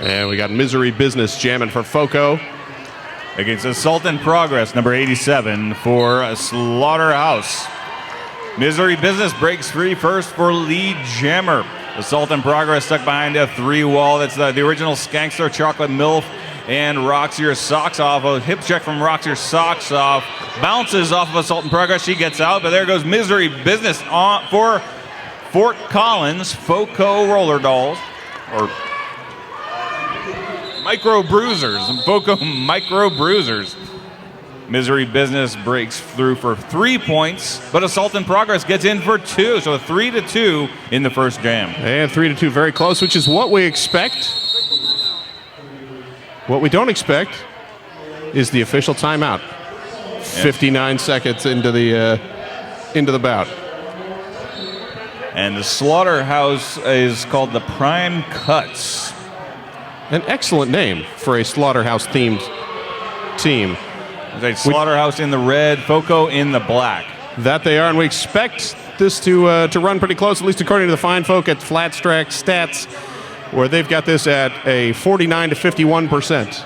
And we got Misery Business jamming for FoCo. Against Assault in Progress, number 87 for Slaughterhouse. Misery Business breaks free first for lead jammer. Assault in Progress stuck behind a 3-wall. That's the original Skankster, Chocolate MILF, and Rocks Your Socks Off. A hip check from Rocks Your Socks Off. Bounces off of Assault in Progress. She gets out, but there goes Misery Business on for Fort Collins. FoCo Roller Dolls. Or Micro Bruisers. FoCo Micro Bruisers. Misery Business breaks through for 3 points, but Assault in Progress gets in for 2. So a 3-2 in the first jam. And 3-2, very close, which is what we expect. What we don't expect is the official timeout. 59 seconds into the bout. And the Slaughterhouse is called the Prime Cuts. An excellent name for a Slaughterhouse-themed team. Slaughterhouse in the red, FoCo in the black. That they are, and we expect this to run pretty close, at least according to the fine folk at Flat Stack Stats, where they've got this at a 49 to 51%,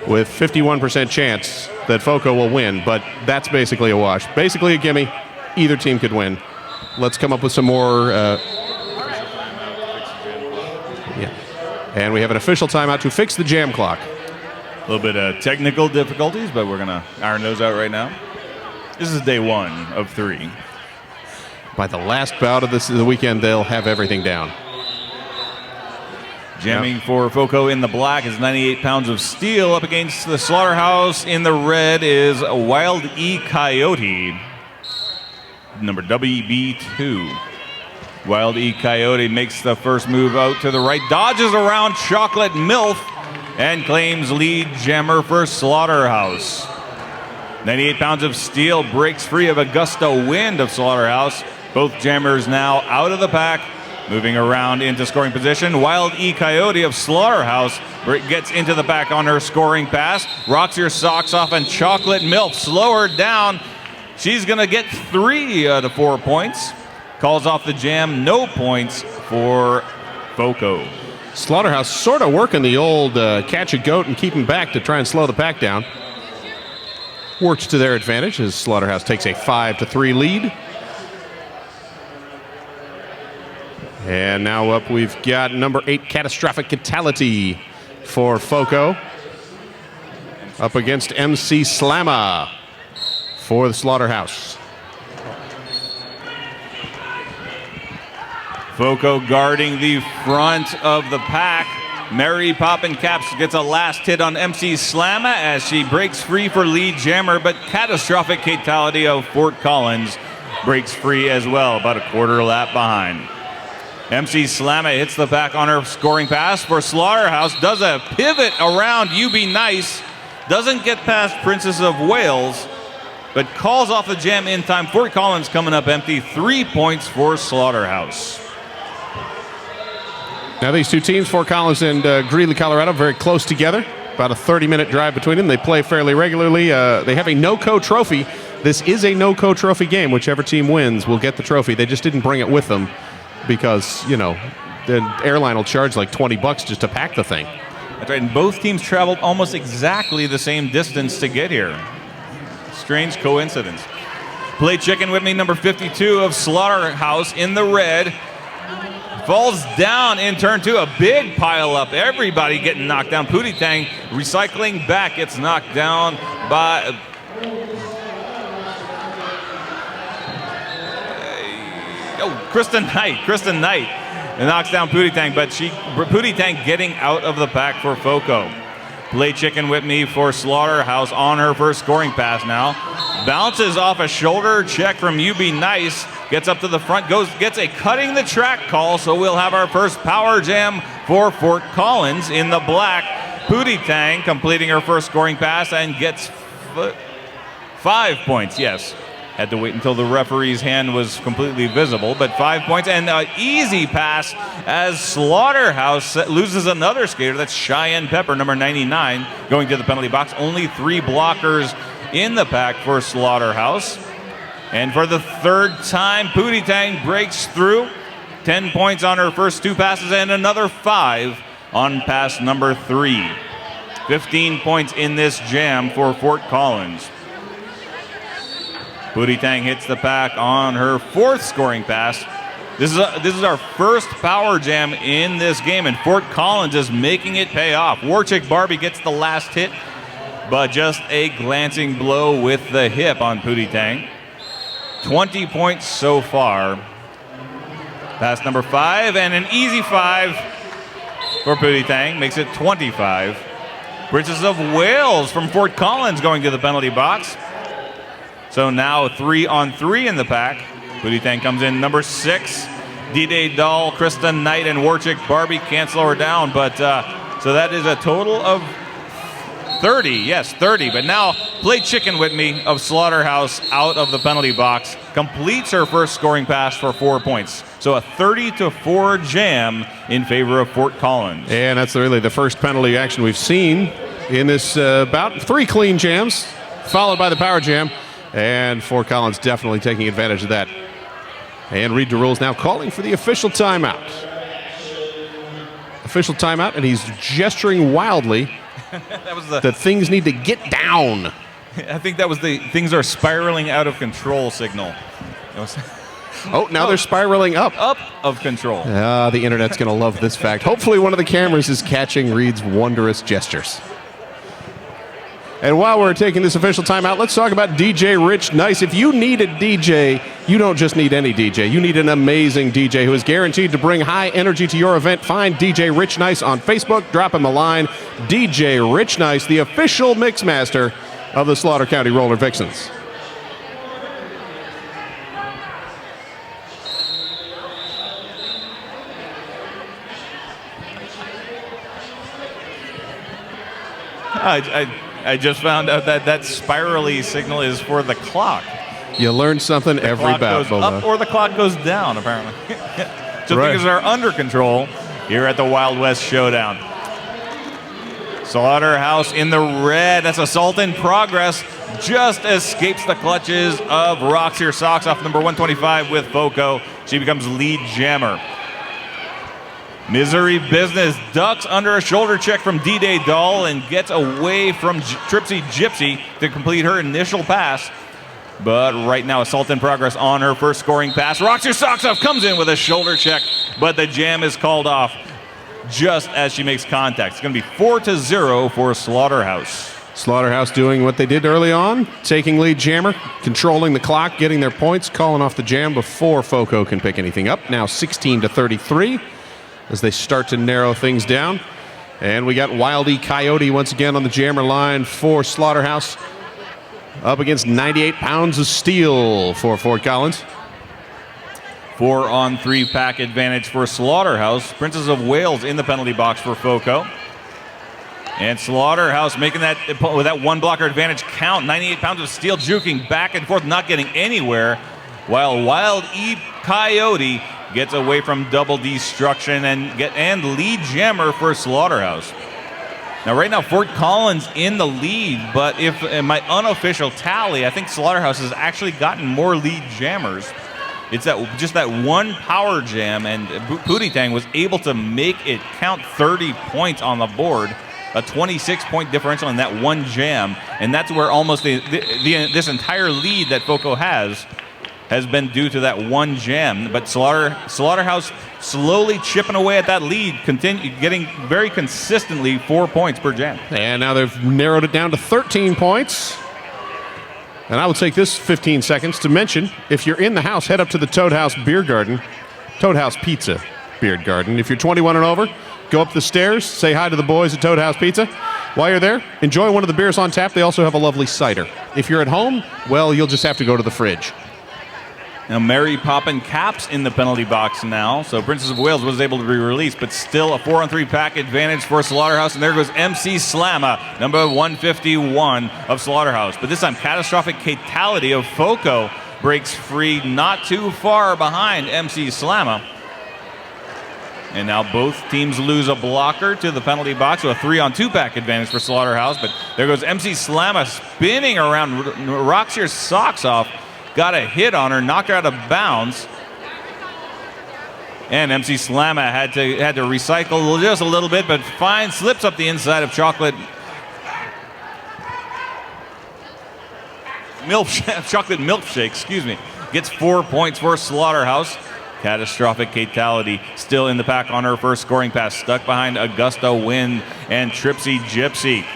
with 51% chance that FoCo will win, but that's basically a wash. Basically a gimme. Either team could win. Let's come up with some more. And we have an official timeout to fix the jam clock. A little bit of technical difficulties, but we're going to iron those out right now. This is day 1 of 3. By the last bout of the weekend, they'll have everything down. Jamming for FoCo in the black is 98 pounds of steel. Up against the Slaughterhouse in the red is Wild E Coyote, number WB2. Wild E Coyote makes the first move out to the right, dodges around Chocolate MILF, and claims lead jammer for Slaughterhouse. 98 pounds of steel breaks free of a gust of wind of Slaughterhouse. Both jammers now out of the pack, moving around into scoring position. Wild E Coyote of Slaughterhouse gets into the back on her scoring pass. Rocks Your Socks Off, and Chocolate MILF slow her down. She's going to get 3 out of 4 points. Calls off the jam, no points for FoCo. Slaughterhouse sort of working the old catch a goat and keep him back to try and slow the pack down. Works to their advantage as Slaughterhouse takes a 5-3 lead. And now up we've got number 8, Catastrophic Fatality for FoCo. Up against MC Slamma for the Slaughterhouse. FoCo guarding the front of the pack. Mary Poppin' Caps gets a last hit on MC Slamma as she breaks free for lead jammer, but Catastrophic Fatality of Fort Collins breaks free as well, about a quarter lap behind. MC Slamma hits the pack on her scoring pass for Slaughterhouse, does a pivot around You Be Nice, doesn't get past Princess of Wales, but calls off the jam in time. Fort Collins coming up empty, 3 points for Slaughterhouse. Now these two teams, Fort Collins and Greeley, Colorado, very close together. About a 30-minute drive between them. They play fairly regularly. They have a no-co trophy. This is a no-co trophy game. Whichever team wins will get the trophy. They just didn't bring it with them because, you know, the airline will charge like $20 just to pack the thing. That's right, and both teams traveled almost exactly the same distance to get here. Strange coincidence. Play chicken with me, number 52 of Slaughterhouse in the red. Falls down in turn 2, a big pile up. Everybody getting knocked down. Pootie Tang recycling back, gets knocked down by Kristen Knight knocks down Pootie Tang, but Pootie Tang getting out of the pack for FoCo. Play chicken with me for Slaughterhouse on her first scoring pass now. Bounces off a shoulder check from You Be Nice. Gets up to the front, gets a cutting the track call, so we'll have our first power jam for Fort Collins in the black. Pootie Tang completing her first scoring pass and gets 5 points, yes. Had to wait until the referee's hand was completely visible, but 5 points and an easy pass as Slaughterhouse loses another skater. That's Cheyenne Pepper, number 99, going to the penalty box. Only 3 blockers in the pack for Slaughterhouse. And for the third time, Pootie Tang breaks through. 10 points on her first 2 passes and another 5 on pass number 3. 15 points in this jam for Fort Collins. Pootie Tang hits the pack on her 4th scoring pass. This is our first power jam in this game, and Fort Collins is making it pay off. Warchick Barbie gets the last hit, but just a glancing blow with the hip on Pootie Tang. 20 points so far. Pass number 5, and an easy 5 for Pootie Tang, makes it 25. Princess of Wales from Fort Collins going to the penalty box. So now 3-on-3 in the pack. Pootie Tang comes in number 6. D-Day Doll, Krista Knight, and Warchick Barbie can't slow her down, but so that is a total of 30. Yes, 30. But now Play Chicken with Me of Slaughterhouse out of the penalty box completes her first scoring pass for 4 points. So a 30-4 jam in favor of Fort Collins. And that's really the first penalty action we've seen in this bout. 3 clean jams, followed by the power jam. And Fort Collins definitely taking advantage of that. And Reed DeRule's now calling for the official timeout. Official timeout, and he's gesturing wildly that things need to get down. I think that was the things are spiraling out of control signal. Oh, now they're spiraling up. Up of control. The internet's going to love this fact. Hopefully one of the cameras is catching Reed's wondrous gestures. And while we're taking this official timeout, let's talk about DJ Rich Nice. If you need a DJ, you don't just need any DJ. You need an amazing DJ who is guaranteed to bring high energy to your event. Find DJ Rich Nice on Facebook. Drop him a line. DJ Rich Nice, the official mixmaster of the Slaughter County Roller Vixens. I just found out that that spirally signal is for the clock. You learn something every bout. The clock goes up or the clock goes down, apparently. So right. Things are under control here at the Wild West Showdown. Slaughterhouse in the red. That's assault in progress. Just escapes the clutches of Roxy or Socks off number 125 with FoCo. She becomes lead jammer. Misery Business ducks under a shoulder check from D-Day Doll and gets away from Tripsy Gypsy to complete her initial pass. But right now, assault in progress on her first scoring pass. Roxy or Socks Off comes in with a shoulder check, but the jam is called off just as she makes contact. It's going to be 4-0 for Slaughterhouse. Slaughterhouse doing what they did early on, taking lead jammer, controlling the clock, getting their points, calling off the jam before FoCo can pick anything up. Now 16-33 as they start to narrow things down. And we got Wildy Coyote once again on the jammer line for Slaughterhouse, up against 98 pounds of steel for Fort Collins. 4-on-3 pack advantage for Slaughterhouse. Princess of Wales in the penalty box for FoCo. And Slaughterhouse making that, with that one blocker advantage count. 98 pounds of steel juking back and forth, not getting anywhere, while Wild E Coyote gets away from double destruction and lead jammer for Slaughterhouse. Now right now Fort Collins in the lead, but if in my unofficial tally, I think Slaughterhouse has actually gotten more lead jammers. It's just that one power jam, and Pootie Tang was able to make it count 30 points on the board, a 26-point differential in that one jam, and that's where almost this entire lead that FoCo has been due to that one jam. But Slaughterhouse slowly chipping away at that lead, getting very consistently 4 points per jam. And now they've narrowed it down to 13 points. And I will take this 15 seconds to mention, if you're in the house, head up to the Toad House Beer Garden, Toad House Pizza Beer Garden. If you're 21 and over, go up the stairs, say hi to the boys at Toad House Pizza. While you're there, enjoy one of the beers on tap. They also have a lovely cider. If you're at home, well, you'll just have to go to the fridge. Now Mary Poppin' Caps in the penalty box now. So Princess of Wales was able to be released, but still a 4-on-3 pack advantage for Slaughterhouse. And there goes MC Slamma, number 151 of Slaughterhouse. But this time, catastrophic fatality of FoCo breaks free not too far behind MC Slamma. And now both teams lose a blocker to the penalty box, so a 3-on-2 pack advantage for Slaughterhouse. But there goes MC Slamma spinning around Roxy or Socks Off. Got a hit on her, knocked her out of bounds. And MC Slamma had to recycle just a little bit, but slips up the inside of Chocolate Milkshake, excuse me. Gets 4 points for Slaughterhouse. Catastrophic Fatality still in the pack on her first scoring pass, stuck behind Augusta Wind and Tripsy Gypsy.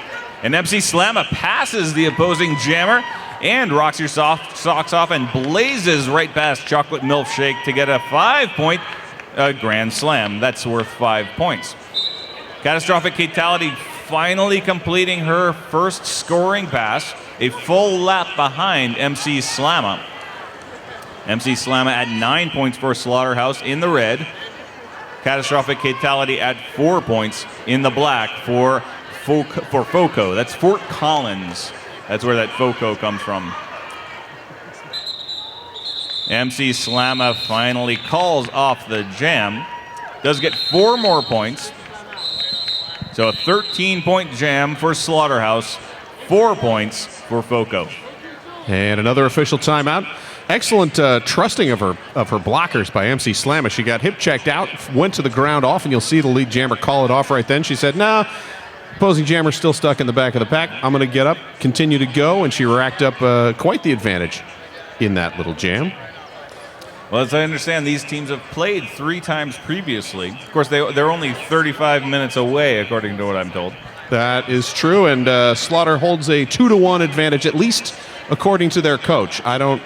And MC Slamma passes the opposing jammer and rocks your socks off and blazes right past Chocolate Milkshake to get a 5-point grand slam. That's worth 5 points. Catastrophic Fatality finally completing her first scoring pass, a full lap behind MC Slamma. MC Slamma at 9 points for Slaughterhouse in the red. Catastrophic Fatality at 4 points in the black for FoCo. That's Fort Collins. That's where that FoCo comes from. MC Slamma finally calls off the jam. Does get 4 more points. So a 13-point jam for Slaughterhouse, 4 points for FoCo. And another official timeout. Excellent trusting of her blockers by MC Slamma. She got hip checked out, went to the ground off, and you'll see the lead jammer call it off right then. She said, "Nah, opposing jammer still stuck in the back of the pack. I'm going to get up, continue to go," and she racked up quite the advantage in that little jam. Well, as I understand, these teams have played 3 times previously. Of course, they're only 35 minutes away, according to what I'm told. That is true, and Slaughter holds a 2-1 advantage, at least according to their coach. I don't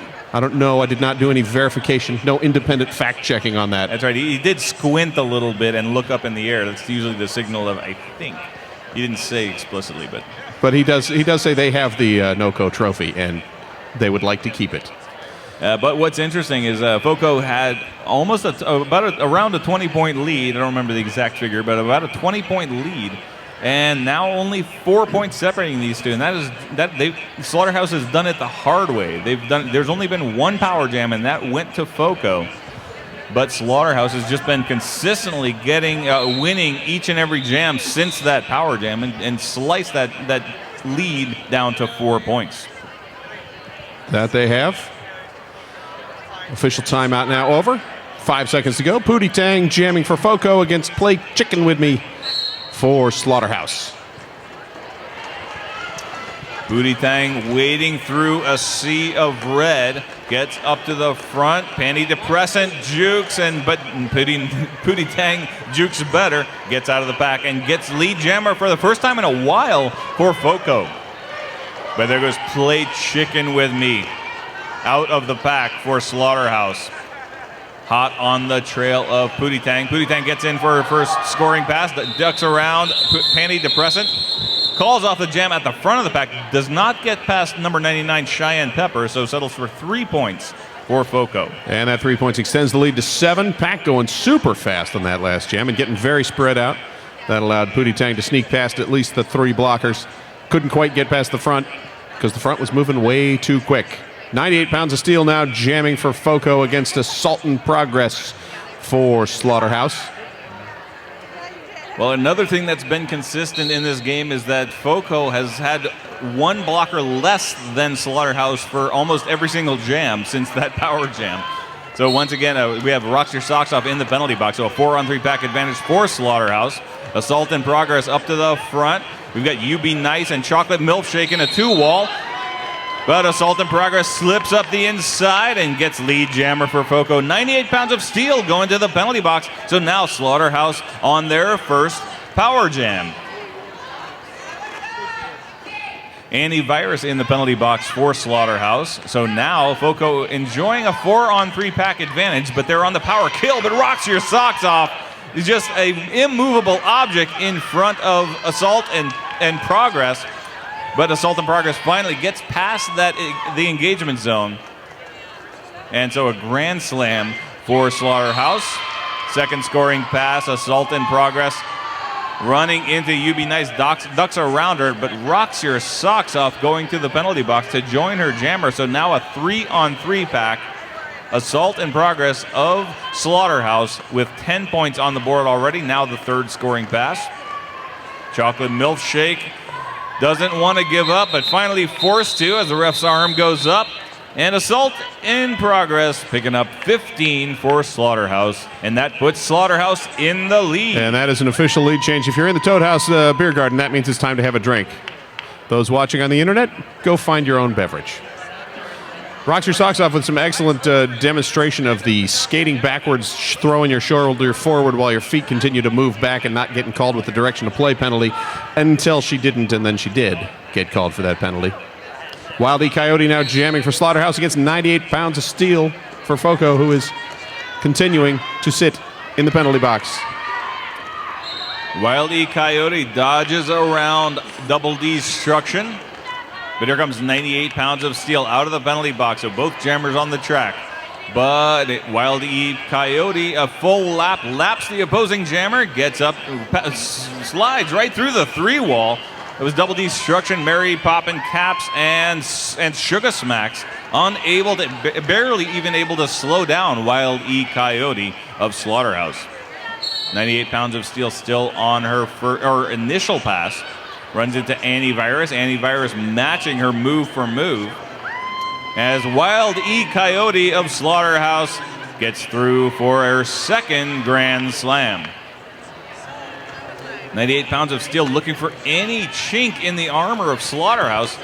know. I did not do any verification, no independent fact checking on that. That's right. He did squint a little bit and look up in the air. That's usually the signal of, I think. He didn't say explicitly, but he does say they have the NOCO trophy and they would like to keep it. But what's interesting is FoCo had almost around a 20-point lead. I don't remember the exact figure, but about a 20-point lead, and now only 4 points separating these two. And Slaughterhouse has done it the hard way. There's only been 1 power jam, and that went to FoCo. But Slaughterhouse has just been consistently winning each and every jam since that power jam, and sliced that lead down to 4 points. That they have. Official timeout now over. 5 seconds to go. Pootie Tang jamming for FoCo against Play Chicken With Me for Slaughterhouse. Pootie Tang wading through a sea of red. Gets up to the front. Panty depressant jukes, but Pootie Tang jukes better. Gets out of the pack and gets lead jammer for the first time in a while for FoCo. But there goes Play Chicken With Me out of the pack for Slaughterhouse. Hot on the trail of Pootie Tang. Pootie Tang gets in for her first scoring pass, ducks around, Panty depressant, calls off the jam at the front of the pack, does not get past number 99 Cheyenne Pepper, so settles for 3 points for FoCo. And that 3 points extends the lead to 7. Pack going super fast on that last jam and getting very spread out. That allowed Pootie Tang to sneak past at least the 3 blockers. Couldn't quite get past the front because the front was moving way too quick. 98 pounds of steel now jamming for FoCo against Assault in Progress for Slaughterhouse. Well, another thing that's been consistent in this game is that FoCo has had 1 blocker less than Slaughterhouse for almost every single jam since that power jam. So once again, we have Rocks Your Socks Off in the penalty box. So a 4-on-3 pack advantage for Slaughterhouse. Assault in Progress up to the front. We've got You Be Nice and Chocolate Milkshake in a 2-wall. But Assault in Progress slips up the inside and gets lead jammer for FoCo. 98 pounds of steel going to the penalty box. So now Slaughterhouse on their first power jam. Antivirus in the penalty box for Slaughterhouse. So now FoCo enjoying a 4-on-3 pack advantage, but they're on the power kill, but Rocks Your Socks Off is just an immovable object in front of Assault and Progress. But Assault in Progress finally gets past the engagement zone. And so a grand slam for Slaughterhouse. Second scoring pass, Assault in Progress. Running into You Be Nice, ducks around her, but Rocks Your Socks Off going to the penalty box to join her jammer. So now a 3-on-3 pack. Assault in Progress of Slaughterhouse with 10 points on the board already. Now the third scoring pass. Chocolate Milkshake doesn't want to give up, but finally forced to as the ref's arm goes up. And assault in progress, picking up 15 for Slaughterhouse, and that puts Slaughterhouse in the lead. And that is an official lead change. If you're in the Toad House beer garden, that means it's time to have a drink. Those watching on the internet, go find your own beverage. Rocks your socks off with some excellent demonstration of the skating backwards, throwing your shoulder forward while your feet continue to move back and not getting called with the direction of play penalty until she didn't, and then she did get called for that penalty. Wild E. Coyote now jamming for Slaughterhouse against 98 pounds of steel for FoCo, who is continuing to sit in the penalty box. Wild E. Coyote dodges around Double Destruction, but here comes 98 pounds of steel out of the penalty box, so both jammers on the track. But Wild E. Coyote, a full lap, laps the opposing jammer, gets up, slides right through the 3-wall. It was Double Destruction, Mary Poppin' Caps, and Sugar Smacks, unable to, barely even able to slow down Wild E. Coyote of Slaughterhouse. 98 pounds of steel still on her initial pass. Runs into Antivirus. Antivirus matching her move for move. As Wild E. Coyote of Slaughterhouse gets through for her second Grand Slam. 98 pounds of steel looking for any chink in the armor of Slaughterhouse.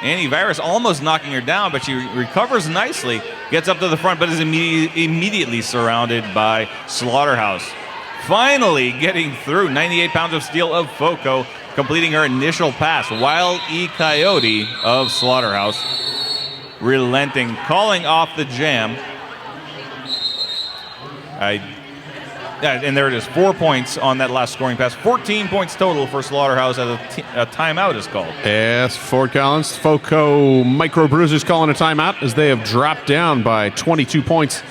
Antivirus almost knocking her down, but she recovers nicely, gets up to the front, but is immediately surrounded by Slaughterhouse. Finally getting through 98 pounds of steel of FoCo, completing her initial pass. Wild E. Coyote of Slaughterhouse relenting, calling off the jam. And there it is, 4 points on that last scoring pass. 14 points total for Slaughterhouse as a timeout is called. Yes, Fort Collins, FoCo Microbruisers calling a timeout as they have dropped down by 22 points.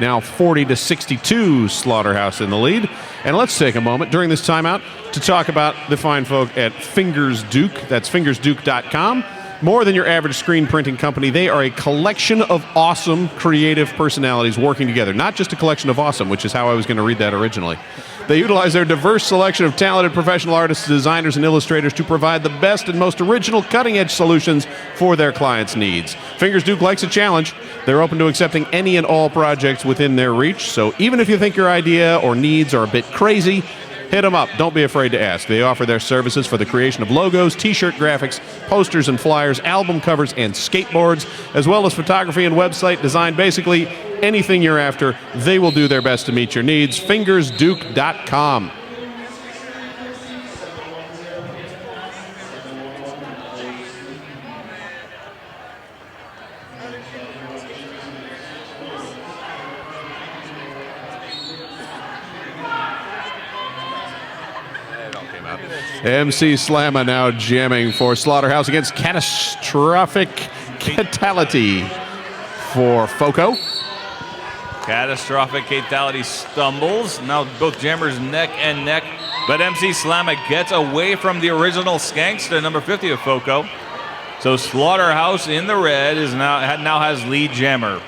Now 40-62, Slaughterhouse in the lead. And let's take a moment during this timeout to talk about the fine folk at Fingers Duke. That's fingersduke.com. More than your average screen printing company, they are a collection of awesome creative personalities working together. Not just a collection of awesome, which is how I was going to read that originally. They utilize their diverse selection of talented professional artists, designers, and illustrators to provide the best and most original cutting-edge solutions for their clients' needs. Fingers Duke likes a challenge. They're open to accepting any and all projects within their reach, so even if you think your idea or needs are a bit crazy, hit them up. Don't be afraid to ask. They offer their services for the creation of logos, t-shirt graphics, posters and flyers, album covers, and skateboards, as well as photography and website design. Basically, anything you're after, they will do their best to meet your needs. fingersduke.com. MC Slamma now jamming for Slaughterhouse against Catastrophic Fatality for FoCo. Catastrophic Fatality stumbles. Now both jammers neck and neck, but MC Slamma gets away from the original Skankster, number 50 of FoCo. So Slaughterhouse in the red is now has lead jammer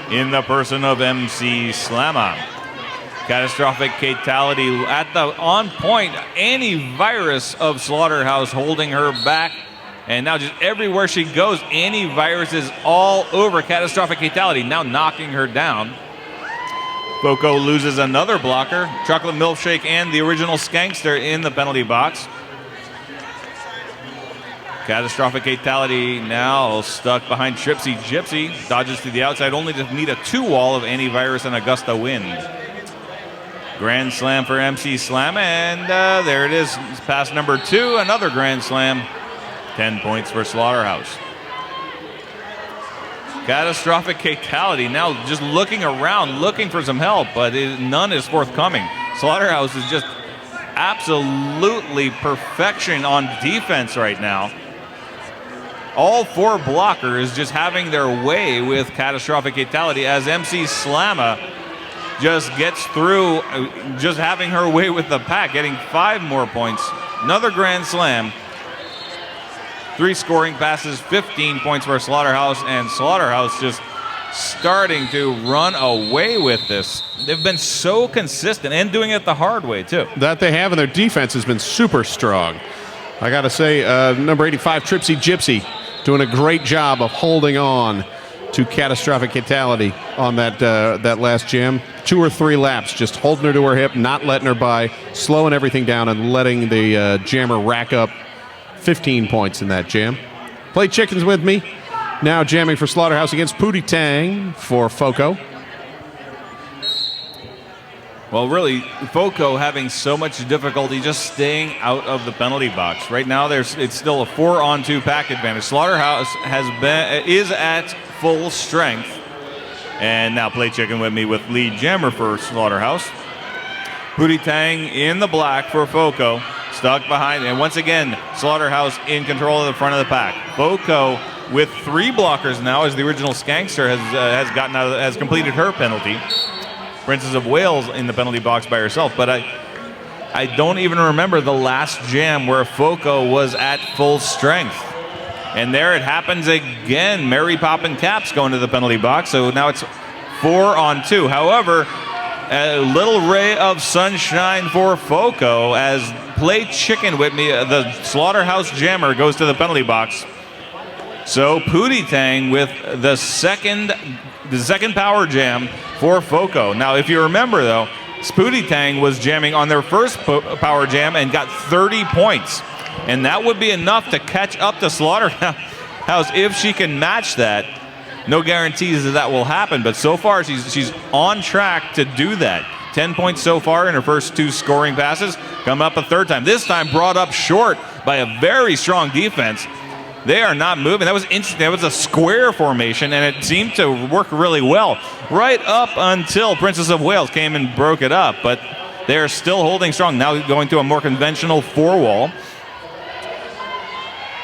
in the person of MC Slamma. Catastrophic Fatality at the on point antivirus of Slaughterhouse holding her back, and now just everywhere she goes, antivirus is all over Catastrophic Fatality, now knocking her down. FoCo loses another blocker, Chocolate Milkshake and the original Skankster in the penalty box. Catastrophic Fatality now stuck behind Tripsy Gypsy, dodges to the outside only to meet a 2-wall of antivirus and a gust of wind. Grand Slam for MC Slam, and there it is, pass number 2, another Grand Slam. 10 points for Slaughterhouse. Catastrophic Fatality now just looking around, looking for some help, but none is forthcoming. Slaughterhouse is just absolutely perfection on defense right now. All 4 blockers just having their way with Catastrophic Fatality as MC Slamma just gets through, just having her way with the pack, getting 5 more points. Another Grand Slam. 3 scoring passes, 15 points for Slaughterhouse, and Slaughterhouse just starting to run away with this. They've been so consistent and doing it the hard way, too. That they have, and their defense has been super strong. I got to say, number 85, Tripsy Gypsy, doing a great job of holding on to catastrophic fatality on that last jam. 2 or 3 laps, just holding her to her hip, not letting her by, slowing everything down, and letting the jammer rack up 15 points in that jam. Play Chickens with me. Now jamming for Slaughterhouse against Pootie Tang for FoCo. Well, really, FoCo having so much difficulty just staying out of the penalty box. Right now, it's still a 4-on-2 pack advantage. Slaughterhouse is at full strength. And now play chicken with me with lead jammer for Slaughterhouse. Pootie Tang in the black for FoCo. Stuck behind. And once again, Slaughterhouse in control of the front of the pack. FoCo with 3 blockers now as the original Skankster has completed her penalty. Princess of Wales in the penalty box by herself, but I don't even remember the last jam where FoCo was at full strength. And there it happens again. Mary Poppin' Caps going to the penalty box, so now it's 4-on-2. However, a little ray of sunshine for FoCo as play chicken with me. The Slaughterhouse jammer goes to the penalty box. So Pootie Tang with the second power jam for FoCo. Now, if you remember, though, Pootie Tang was jamming on their first power jam and got 30 points. And that would be enough to catch up to Slaughterhouse if she can match that. No guarantees that will happen, but so far she's on track to do that. 10 points so far in her first 2 scoring passes. Coming up a third time. This time brought up short by a very strong defense. They are not moving. That was interesting. That was a square formation, and it seemed to work really well right up until Princess of Wales came and broke it up. But they are still holding strong. Now going to a more conventional 4-wall.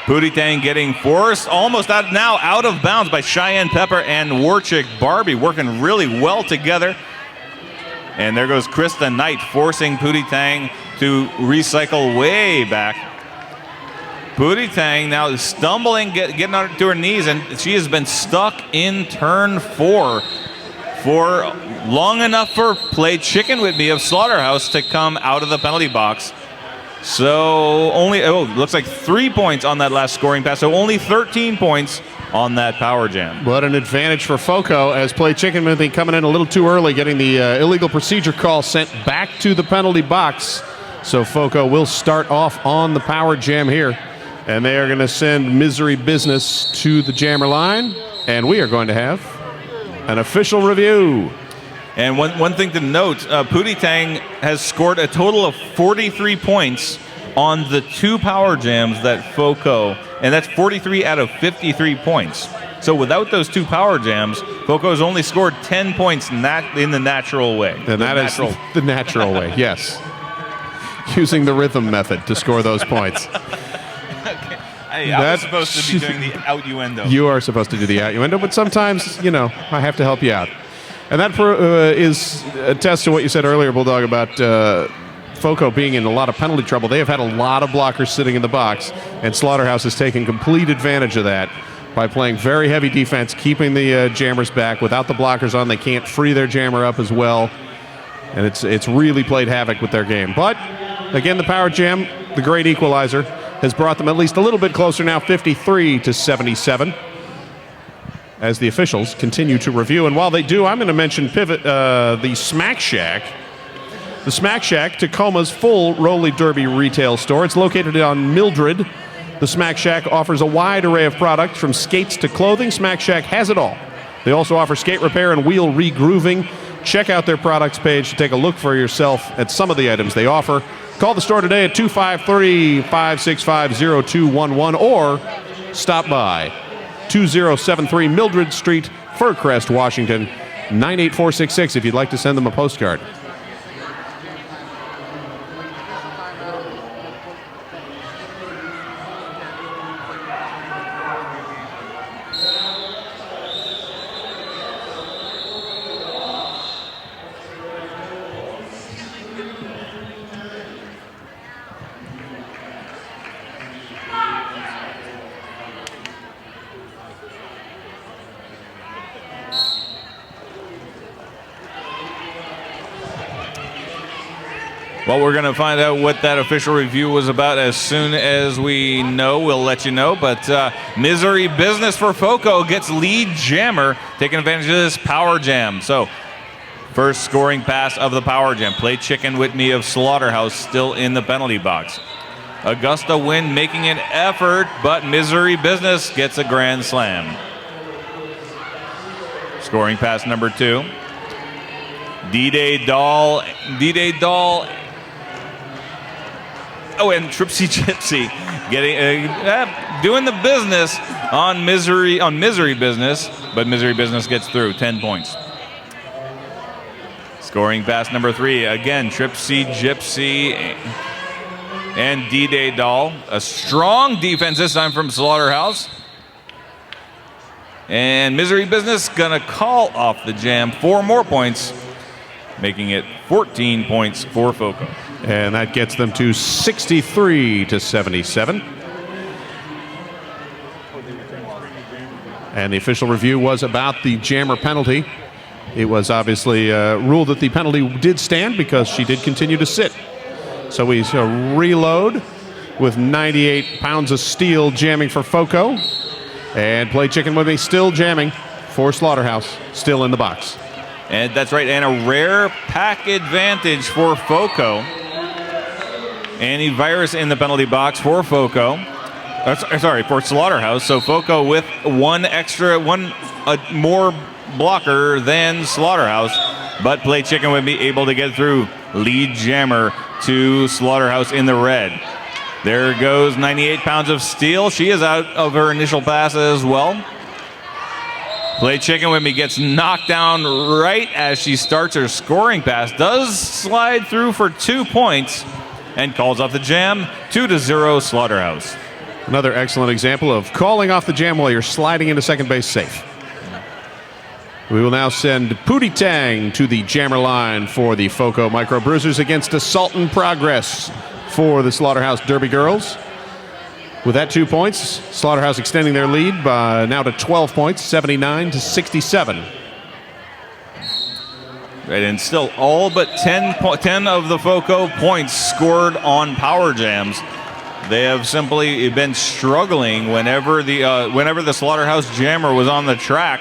Pootie Tang getting forced almost out of bounds by Cheyenne Pepper and Warchick Barbie, working really well together. And there goes Krista Knight forcing Pootie Tang to recycle way back. Pootie Tang now stumbling, getting to her knees, and she has been stuck in turn 4 for long enough for play chicken with me of Slaughterhouse to come out of the penalty box. So looks like 3 points on that last scoring pass, so only 13 points on that power jam. What an advantage for FoCo as play chicken with me coming in a little too early, getting the illegal procedure call sent back to the penalty box. So FoCo will start off on the power jam here. And they are going to send misery business to the jammer line. And we are going to have an official review. And one thing to note, Pootie Tang has scored a total of 43 points on the 2 power jams that FoCo, and that's 43 out of 53 points. So without those 2 power jams, FoCo has only scored 10 points in the natural way. And that is the natural way, yes. Using the rhythm method to score those points. Hey, I was supposed to be doing the outuendo. You are supposed to do the outuendo, but sometimes, I have to help you out. And that is attests to what you said earlier, Bulldog, about FoCo being in a lot of penalty trouble. They have had a lot of blockers sitting in the box, and Slaughterhouse has taken complete advantage of that by playing very heavy defense, keeping the jammers back. Without the blockers on, they can't free their jammer up as well. And it's really played havoc with their game. But, again, the power jam, the great equalizer, has brought them at least a little bit closer now, 53-77, as the officials continue to review. And while they do, I'm going to mention the Smack Shack. The Smack Shack, Tacoma's full roller derby retail store. It's located on Mildred. The Smack Shack offers a wide array of products from skates to clothing. Smack Shack has it all. They also offer skate repair and wheel regrooving. Check out their products page to take a look for yourself at some of the items they offer. Call the store today at 253-565-0211 or stop by 2073 Mildred Street, Fircrest, Washington, 98466 if you'd like to send them a postcard. Well, we're going to find out what that official review was about as soon as we know. We'll let you know. But misery business for FoCo gets lead jammer, taking advantage of this power jam. So first scoring pass of the power jam. Play chicken with me of Slaughterhouse still in the penalty box. Augusta Wynn making an effort, but misery business gets a grand slam. Scoring pass number 2. D-Day Doll. Oh, and Tripsy Gypsy getting doing the business on misery business, but misery business gets through. 10 points. Scoring pass number 3. Again, Tripsy Gypsy and D-Day Doll. A strong defense this time from Slaughterhouse. And misery business gonna call off the jam. 4 more points, making it 14 points for FoCo. And that gets them to 63-77. And the official review was about the jammer penalty. It was obviously ruled that the penalty did stand because she did continue to sit. So we reload with 98 pounds of steel jamming for FoCo. And Play Chicken with me still jamming for Slaughterhouse, still in the box. And that's right, and a rare pack advantage for FoCo. Antivirus in the penalty box for FoCo. For Slaughterhouse. So FoCo with one more blocker than Slaughterhouse. But Play Chicken would be able to get through. Lead jammer to Slaughterhouse in the red. There goes 98 pounds of steel. She is out of her initial pass as well. Play Chicken with me gets knocked down right as she starts her scoring pass. Does slide through for 2 points and calls off the jam. 2-0 Slaughterhouse. Another excellent example of calling off the jam while you're sliding into second base safe. We will now send Pootie Tang to the jammer line for the FoCo Micro Bruisers against Assault in Progress for the Slaughterhouse Derby Girls. With that 2 points, Slaughterhouse extending their lead by now to 12 points, 79-67. Right, and still all but 10 of the FoCo points scored on power jams. They have simply been struggling whenever the Slaughterhouse jammer was on the track.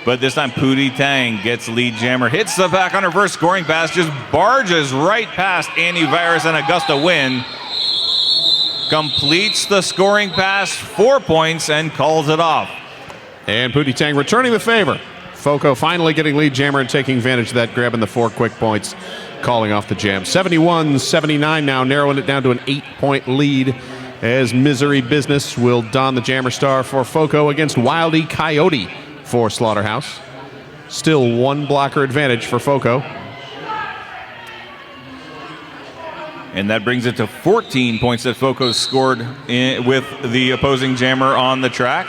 But this time Pootie Tang gets lead jammer, hits the back on her first scoring pass, just barges right past Antivirus and Augusta Wynn. Completes the scoring pass, 4 points, and calls it off. And Pootie Tang returning the favor. FoCo finally getting lead jammer and taking advantage of that, grabbing the 4 quick points, calling off the jam. 71-79 now, narrowing it down to an 8-point lead as misery business will don the jammer star for FoCo against Wild E. Coyote for Slaughterhouse. Still 1 blocker advantage for FoCo. And that brings it to 14 points that FoCo scored with the opposing jammer on the track.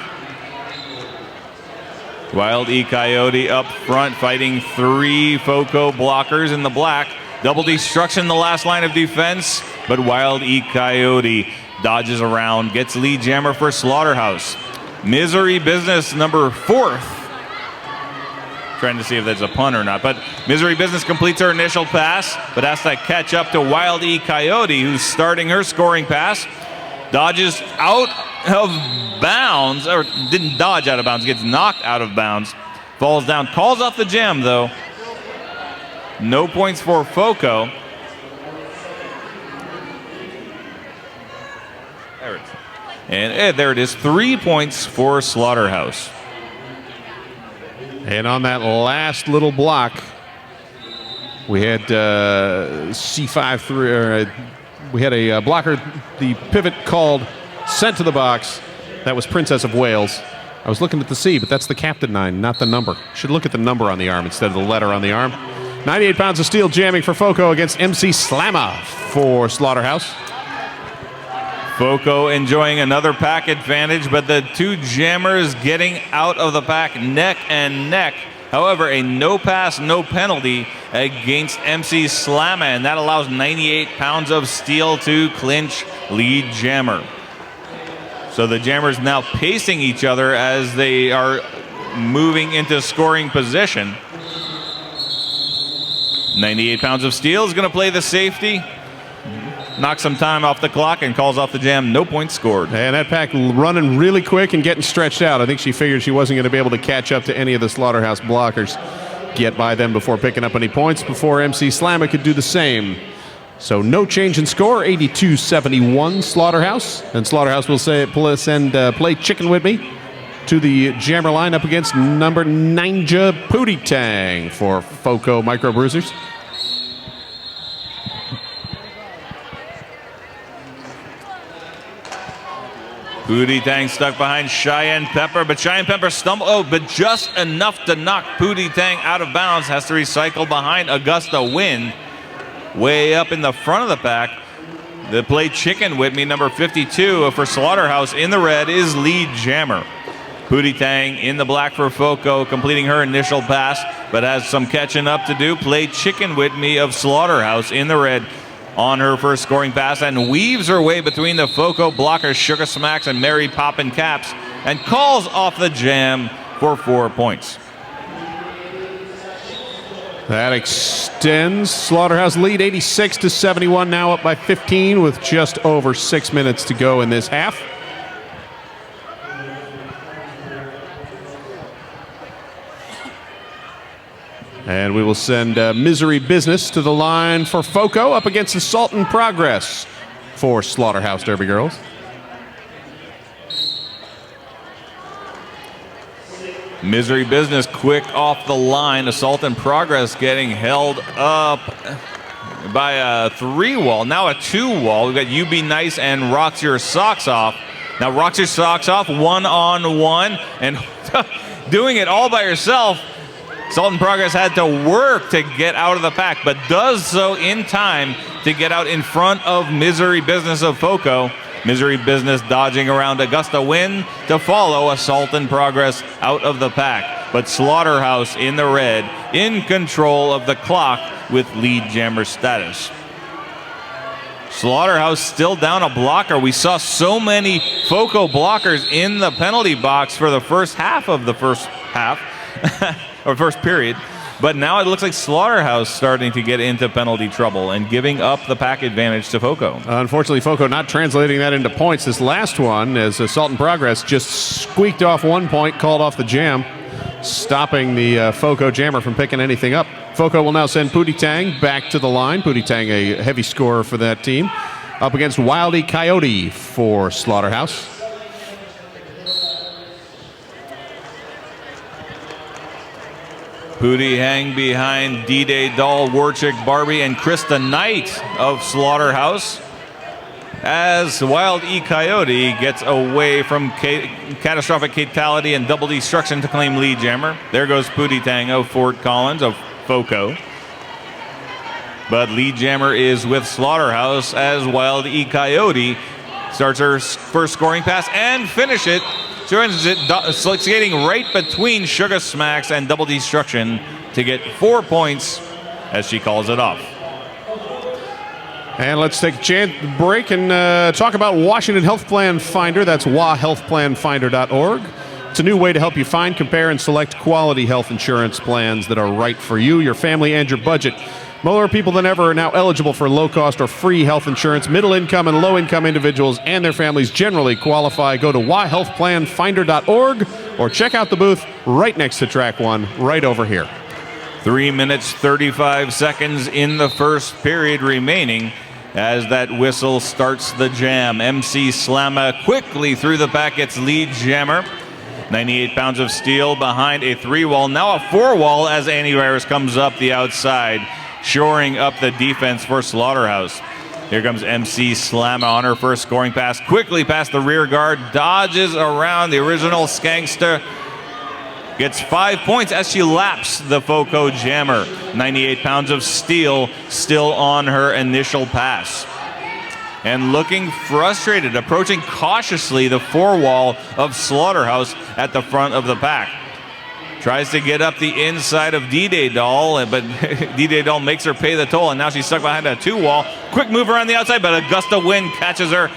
Wild E. Coyote up front fighting 3 FoCo blockers in the black. Double destruction the last line of defense, but Wild E. Coyote dodges around, gets lead jammer for Slaughterhouse. Misery business number 4th. Trying to see if that's a pun or not, but misery business completes her initial pass, but has to catch up to Wild E. Coyote, who's starting her scoring pass. Dodges out of bounds, or didn't dodge out of bounds, gets knocked out of bounds. Falls down, calls off the jam though. No points for FoCo. There it is. And there it is, 3 points for Slaughterhouse. And on that last little block, we had C5-3. We had a blocker, the pivot called, sent to the box. That was Princess of Wales. I was looking at the C, but that's the Captain 9, not the number. Should look at the number on the arm instead of the letter on the arm. 98 pounds of steel jamming for FoCo against MC Slamma for Slaughterhouse. FoCo enjoying another pack advantage, but the 2 jammers getting out of the pack neck and neck. However, a no pass, no penalty against MC Slamma, and that allows 98 pounds of steel to clinch lead jammer. So the jammers now pacing each other as they are moving into scoring position. 98 pounds of steel is going to play the safety. Knocks some time off the clock and calls off the jam. No points scored. And that pack running really quick and getting stretched out. I think she figured she wasn't going to be able to catch up to any of the Slaughterhouse blockers. Get by them before picking up any points before MC Slamma could do the same. So no change in score, 82-71 Slaughterhouse. And Slaughterhouse will play Chicken with me to the jammer line up against number Ninja Pootie Tang for FoCo Microbruisers. Pootie Tang stuck behind Cheyenne Pepper, but Cheyenne Pepper but just enough to knock Pootie Tang out of bounds. Has to recycle behind Augusta Wynn. Way up in the front of the pack. The play Chicken with me, number 52 for Slaughterhouse in the red is lead jammer. Pootie Tang in the black for FoCo, completing her initial pass, but has some catching up to do. Play Chicken with me of Slaughterhouse in the red on her first scoring pass and weaves her way between the FoCo blockers Sugar Smacks and Mary Poppin' Caps and calls off the jam for 4 points. That extends Slaughterhouse lead 86-71, now up by 15 with just over 6 minutes to go in this half. And we will send Misery Business to the line for FoCo up against Assault in Progress for Slaughterhouse Derby Girls. Misery Business quick off the line. Assault in Progress getting held up by a 3-wall. Now a 2-wall. We've got You Be Nice and Rocks Your Socks Off. Now Rocks Your Socks Off 1-on-1 and doing it all by herself. Assault in Progress had to work to get out of the pack, but does so in time to get out in front of Misery Business of FoCo. Misery Business dodging around Augusta Wynn to follow Assault in Progress out of the pack. But Slaughterhouse in the red, in control of the clock with lead jammer status. Slaughterhouse still down a blocker. We saw so many FoCo blockers in the penalty box for the first half of the first half. Or first period, but now it looks like Slaughterhouse starting to get into penalty trouble and giving up the pack advantage to FoCo. Unfortunately, FoCo not translating that into points. This last one, as Assault in Progress just squeaked off 1 point, called off the jam, stopping the FoCo jammer from picking anything up. FoCo will now send Pootie Tang back to the line. Pootie Tang, a heavy scorer for that team, up against Wildy Coyote for Slaughterhouse. Pootie hang behind D-Day Doll, Warchick Barbie, and Krista Knight of Slaughterhouse as Wild E Coyote gets away from catastrophic fatality and double destruction to claim lead jammer. There goes Pootie Tang of Fort Collins of FoCo. But lead jammer is with Slaughterhouse as Wild E Coyote starts her first scoring pass and finish it. Turns it skating right between Sugar Smacks and Double Destruction to get 4 points as she calls it off. And let's take a break and talk about Washington Health Plan Finder. That's wahealthplanfinder.org. It's a new way to help you find, compare, and select quality health insurance plans that are right for you, your family, and your budget. More people than ever are now eligible for low-cost or free health insurance. Middle-income and low-income individuals and their families generally qualify. Go to wahealthplanfinder.org or check out the booth right next to track 1, right over here. 3 minutes, 35 seconds in the first period remaining as that whistle starts the jam. MC Slamma quickly through the pack, gets lead jammer. 98 pounds of steel behind a 3-wall, now a 4-wall as Antivirus comes up the outside, shoring up the defense for Slaughterhouse. Here comes MC Slamma on her first scoring pass, quickly past the rear guard, dodges around the original Skankster, gets 5 points as she laps the FoCo jammer. 98 pounds of steel still on her initial pass. And looking frustrated, approaching cautiously the 4-wall of Slaughterhouse at the front of the pack. Tries to get up the inside of D-Day Doll, but D-Day Doll makes her pay the toll, and now she's stuck behind a 2-wall. Quick move around the outside, but Augusta Wynn catches her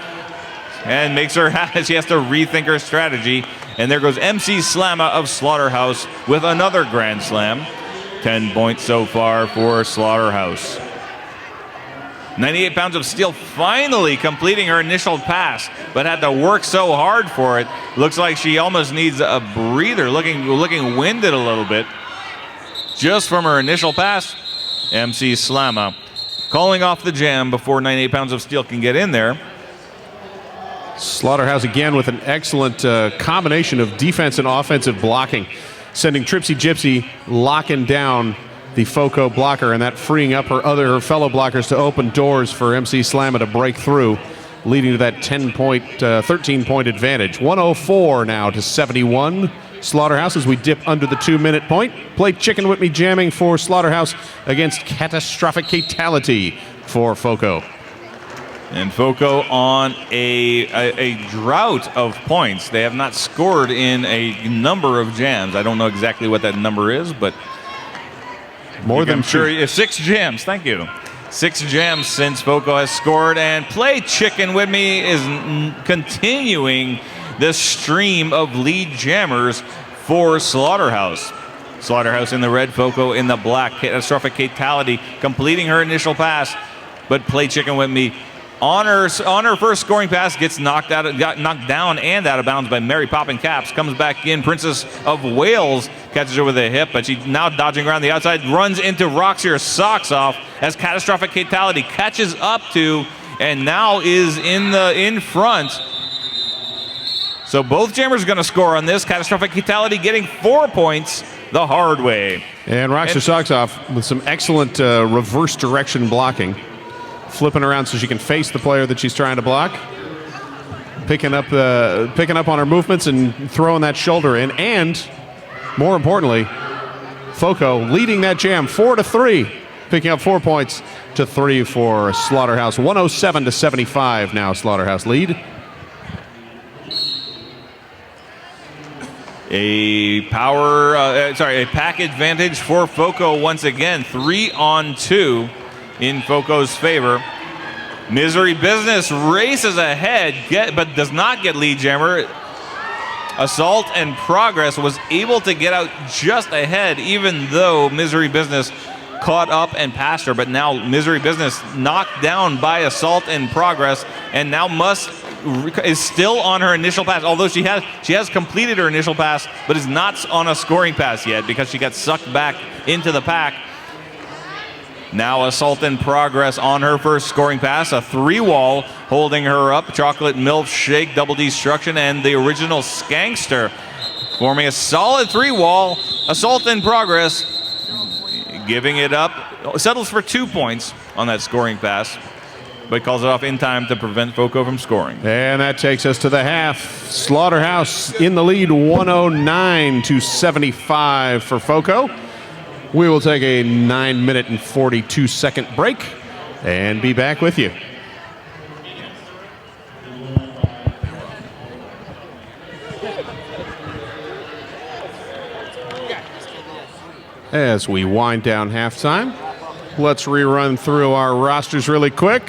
and makes her, she has to rethink her strategy. And there goes MC Slamma of Slaughterhouse with another Grand Slam. 10 points so far for Slaughterhouse. 98 pounds of steel finally completing her initial pass, but had to work so hard for it. Looks like she almost needs a breather, looking winded a little bit. Just from her initial pass, MC Slama calling off the jam before 98 pounds of steel can get in there. Slaughterhouse again with an excellent combination of defense and offensive blocking, sending Tripsy Gypsy locking down the FoCo blocker, and that freeing up her fellow blockers to open doors for MC Slama to break through, leading to that 13-point advantage. 104 now to 71. Slaughterhouse as we dip under the 2-minute point. Play Chicken With Me jamming for Slaughterhouse against Catastrophic Fatality for FoCo. And FoCo on a drought of points. They have not scored in a number of jams. I don't know exactly what that number is, but more than sure. 6 jams, thank you. 6 jams since FoCo has scored, and Play Chicken With Me is continuing the stream of lead jammers for Slaughterhouse. Slaughterhouse in the red, FoCo in the black. Catastrophic Fatality completing her initial pass, but Play Chicken With Me on her first scoring pass got knocked down and out of bounds by Mary Poppin' Caps. Comes back in. Princess of Wales catches her with a hip, but she's now dodging around the outside. Runs into Roxy's socks off as Catastrophic Fatality catches up to and now is in front. So both jammers are going to score on this. Catastrophic Fatality getting 4 points the hard way. And Roxy socks off with some excellent reverse direction blocking. Flipping around so she can face the player that she's trying to block. Picking up on her movements and throwing that shoulder in. And, more importantly, FoCo leading that jam 4-3. Picking up 4 points to 3 for Slaughterhouse. 107 to 75 now Slaughterhouse lead. A pack advantage for FoCo once again. 3-on-2. In FoCo's favor. Misery Business races ahead, but does not get lead jammer. Assault and Progress was able to get out just ahead, even though Misery Business caught up and passed her. But now Misery Business knocked down by Assault and Progress, and now is still on her initial pass. Although she has completed her initial pass, but is not on a scoring pass yet because she got sucked back into the pack. Now Assault and Progress on her first scoring pass, a 3-wall holding her up. Chocolate Milk Shake, Double Destruction, and the original Skankster forming a solid 3-wall. Assault and Progress giving it up, settles for 2 points on that scoring pass, but calls it off in time to prevent FoCo from scoring. And that takes us to the half. Slaughterhouse in the lead, 109 to 75 for FoCo. We will take a 9-minute and 42-second break and be back with you. As we wind down halftime, let's rerun through our rosters really quick.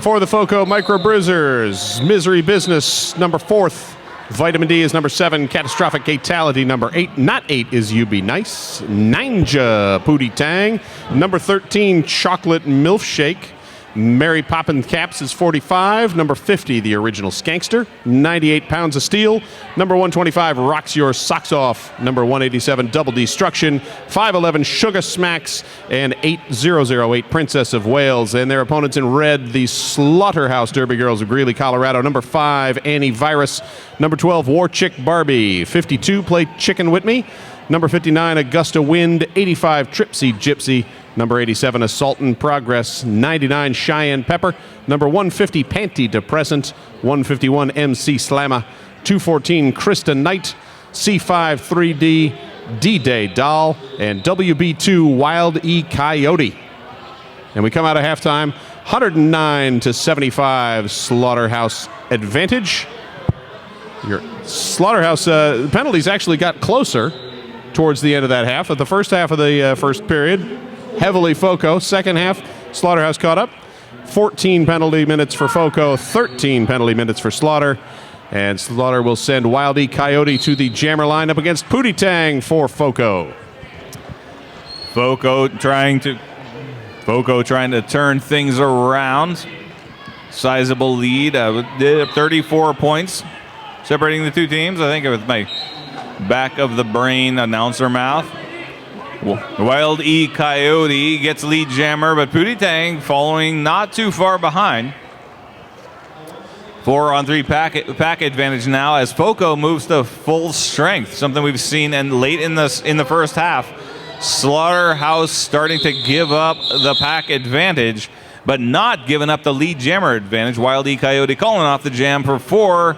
For the FoCo Micro Bruisers, Misery Business, number 4th. Vitamin D is number 7. Catastrophic Fatality, number 8. Not 8 is You Be Nice. Ninja Pootie Tang. Number 13, Chocolate Milkshake. Mary Poppin' Caps is 45. Number 50, the original Skankster. 98 Pounds of Steel. Number 125, Rocks Your Socks Off. Number 187, Double Destruction. 511, Sugar Smacks. And 8008, Princess of Wales. And their opponents in red, the Slaughterhouse Derby Girls of Greeley, Colorado. Number 5, Antivirus. Number 12, War Chick Barbie. 52, Play Chicken With Me. Number 59, Augusta Wind. 85, Tripsy Gypsy. Number 87, Assault and Progress. 99, Cheyenne Pepper. Number 150, Panty Depressant. 151, MC Slama. 214, Krista Knight. C5, 3D, D-Day Doll. And WB2, Wild E Coyote. And we come out of halftime, 109 to 75, Slaughterhouse advantage. Your Slaughterhouse penalties actually got closer towards the end of that half. At the first half of the first period, heavily FoCo. Second half, Slaughterhouse caught up. 14 penalty minutes for FoCo, 13 penalty minutes for Slaughter. And Slaughter will send Wild E Coyote to the jammer line up against Pootie Tang for FoCo. FoCo trying to turn things around. Sizable lead, 34 points separating the two teams. I think with my back of the brain announcer mouth. Wild E Coyote gets lead jammer, but Pootie Tang following not too far behind. 4-on-3 pack advantage now as FoCo moves to full strength, something we've seen late in the first half. Slaughterhouse starting to give up the pack advantage, but not giving up the lead jammer advantage. Wild E Coyote calling off the jam for 4.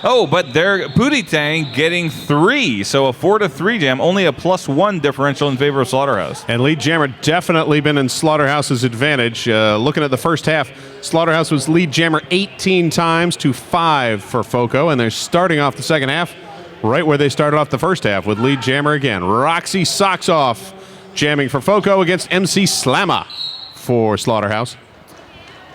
Oh, but they're Pootie Tang getting 3, so a 4-3 jam, only a +1 differential in favor of Slaughterhouse. And lead jammer definitely been in Slaughterhouse's advantage. Looking at the first half, Slaughterhouse was lead jammer 18 times to 5 for FoCo, and they're starting off the second half right where they started off the first half with lead jammer again. Roxy Socks Off jamming for FoCo against MC Slamma for Slaughterhouse.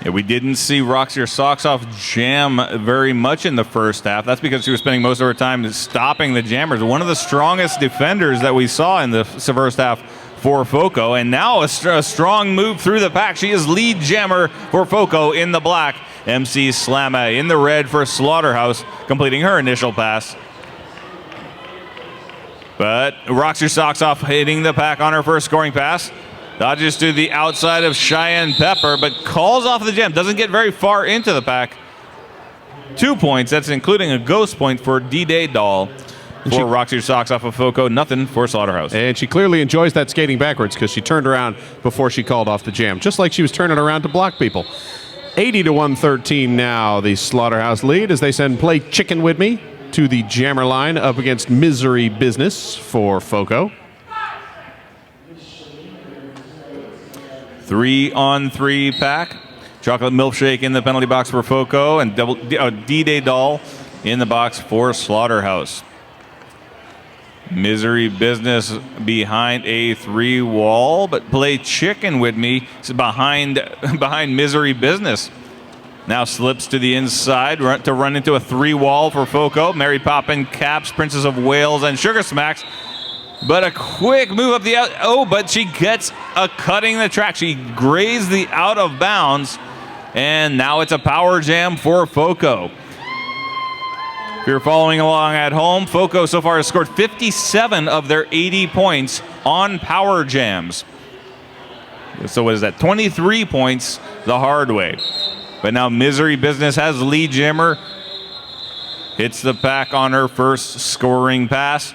Yeah, we didn't see Roxy or Socks Off jam very much in the first half. That's because she was spending most of her time stopping the jammers. One of the strongest defenders that we saw in the first half for FoCo, and now a strong move through the pack. She is lead jammer for FoCo in the black. MC Slamma in the red for Slaughterhouse, completing her initial pass. But Roxy Socks Off hitting the pack on her first scoring pass. Dodges to the outside of Cheyenne Pepper, but calls off the jam. Doesn't get very far into the pack. 2 points. That's including a ghost point for D-Day Doll for Roxy Socks Off of FoCo. Nothing for Slaughterhouse. And she clearly enjoys that skating backwards because she turned around before she called off the jam, just like she was turning around to block people. 80-113 now, the Slaughterhouse lead as they send Play Chicken With Me to the jammer line up against Misery Business for FoCo. 3-on-3 pack. Chocolate Milkshake in the penalty box for FoCo, and D-Day Doll in the box for Slaughterhouse. Misery Business behind a 3 wall, but Play Chicken With Me is behind Misery Business. Now slips to the inside to run into a 3 wall for FoCo. Mary Poppin, Caps, Princess of Wales, and Sugar Smacks. But a quick move up the out. Oh, but she gets a cutting the track. She grazed the out of bounds, and now it's a power jam for FoCo. If you're following along at home, FoCo so far has scored 57 of their 80 points on power jams. So what is that? 23 points the hard way. But now Misery Business has lead jammer. Hits the pack on her first scoring pass.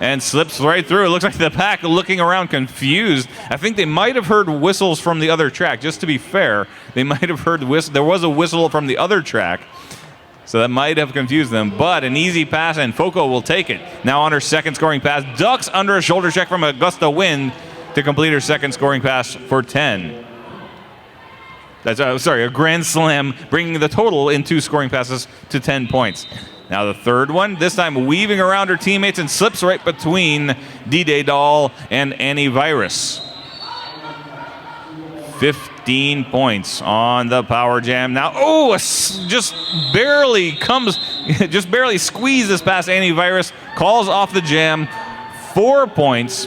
And slips right through. It looks like the pack looking around confused. I think they might have heard whistles from the other track. Just to be fair, they might have heard whistle. There was a whistle from the other track, so that might have confused them. But an easy pass, and FoCo will take it. Now on her second scoring pass, ducks under a shoulder check from Augusta Wind to complete her second scoring pass for 10. That's a grand slam, bringing the total in 2 scoring passes to 10 points. Now the third one, this time weaving around her teammates and slips right between D-Day Doll and Antivirus. 15 points on the power jam. Now, just barely squeezes past Antivirus, calls off the jam, 4 points.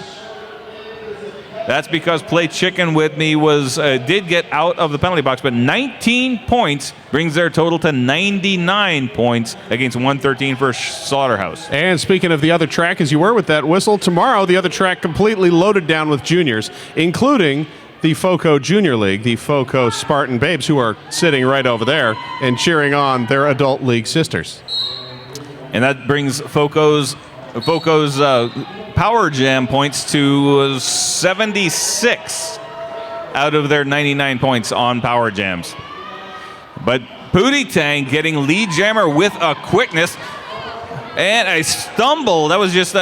That's because Play Chicken With Me did get out of the penalty box, but 19 points brings their total to 99 points against 113 for Slaughterhouse. And speaking of the other track, as you were with that whistle, tomorrow the other track completely loaded down with juniors, including the FoCo Junior League, the FoCo Spartan Babes, who are sitting right over there and cheering on their adult league sisters. And that brings FoCo's power jam points to 76 out of their 99 points on power jams. But Pootie Tang getting lead jammer with a quickness and a stumble. That was just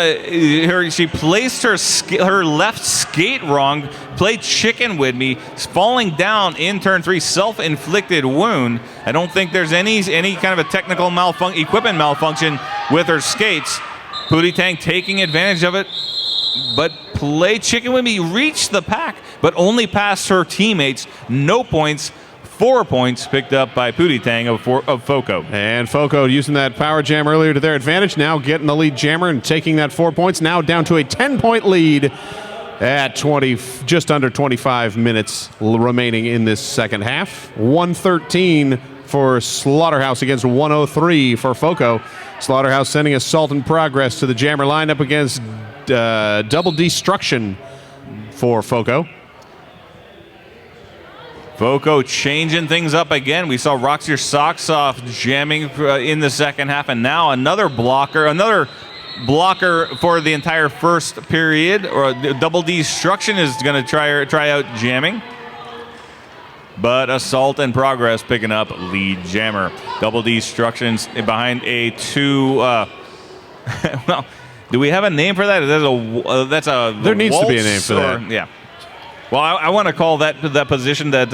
she placed her left skate wrong. Played Chicken With Me, falling down in turn 3, self-inflicted wound. I don't think there's any kind of a technical equipment malfunction with her skates. Pootie Tang taking advantage of it, but Play Chicken With Me reached the pack, but only past her teammates. No points. 4 points picked up by Pootie Tang of FoCo. And FoCo using that power jam earlier to their advantage, now getting the lead jammer and taking that 4 points, now down to a 10-point lead at just under 25 minutes remaining in this second half. 113 for Slaughterhouse against 103 for FoCo. Slaughterhouse sending Assault in Progress to the jammer lineup against Double Destruction for FoCo. FoCo changing things up again. We saw Rocks Your Socks Off jamming in the second half, and now another blocker for the entire first period. Or Double Destruction is going to try out jamming. But Assault in Progress picking up lead jammer. Double Destruction's behind a 2. Well, do we have a name for that? There needs to be a name for that. Yeah. Well, I want to call that position that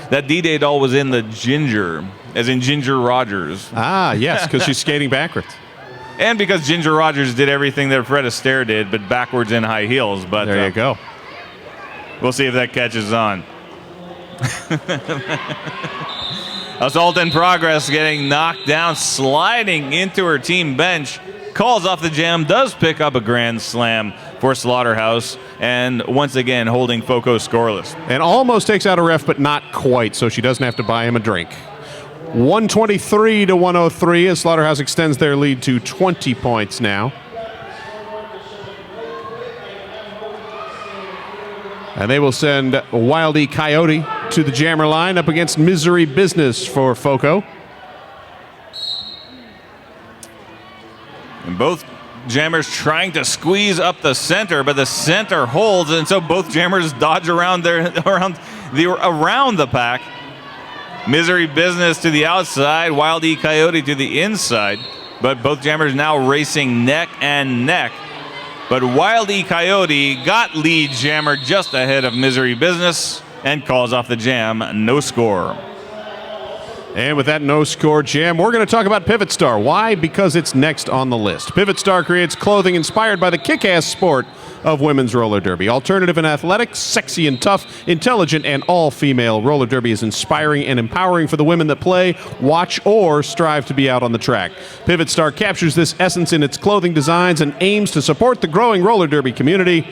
that D-Day doll was in the Ginger, as in Ginger Rogers. Ah, yes, because she's skating backwards. And because Ginger Rogers did everything that Fred Astaire did, but backwards in high heels. But there you go. We'll see if that catches on. Assault in Progress getting knocked down, sliding into her team bench. Calls off the jam, does pick up a grand slam for Slaughterhouse, and once again holding FoCo scoreless. And almost takes out a ref, but not quite, so she doesn't have to buy him a drink. 123 to 103 as Slaughterhouse extends their lead to 20 points now. And they will send Wild E. Coyote to the jammer line up against Misery Business for FoCo. And both jammers trying to squeeze up the center, but the center holds, and so both jammers dodge around the pack. Misery Business to the outside, Wild E. Coyote to the inside, but both jammers now racing neck and neck. But Wild E. Coyote got lead jammer just ahead of Misery Business and calls off the jam. No score. And with that no-score jam, we're going to talk about Pivot Star. Why? Because it's next on the list. Pivot Star creates clothing inspired by the kick-ass sport of women's roller derby. Alternative and athletic, sexy and tough, intelligent and all-female, roller derby is inspiring and empowering for the women that play, watch, or strive to be out on the track. Pivot Star captures this essence in its clothing designs and aims to support the growing roller derby community.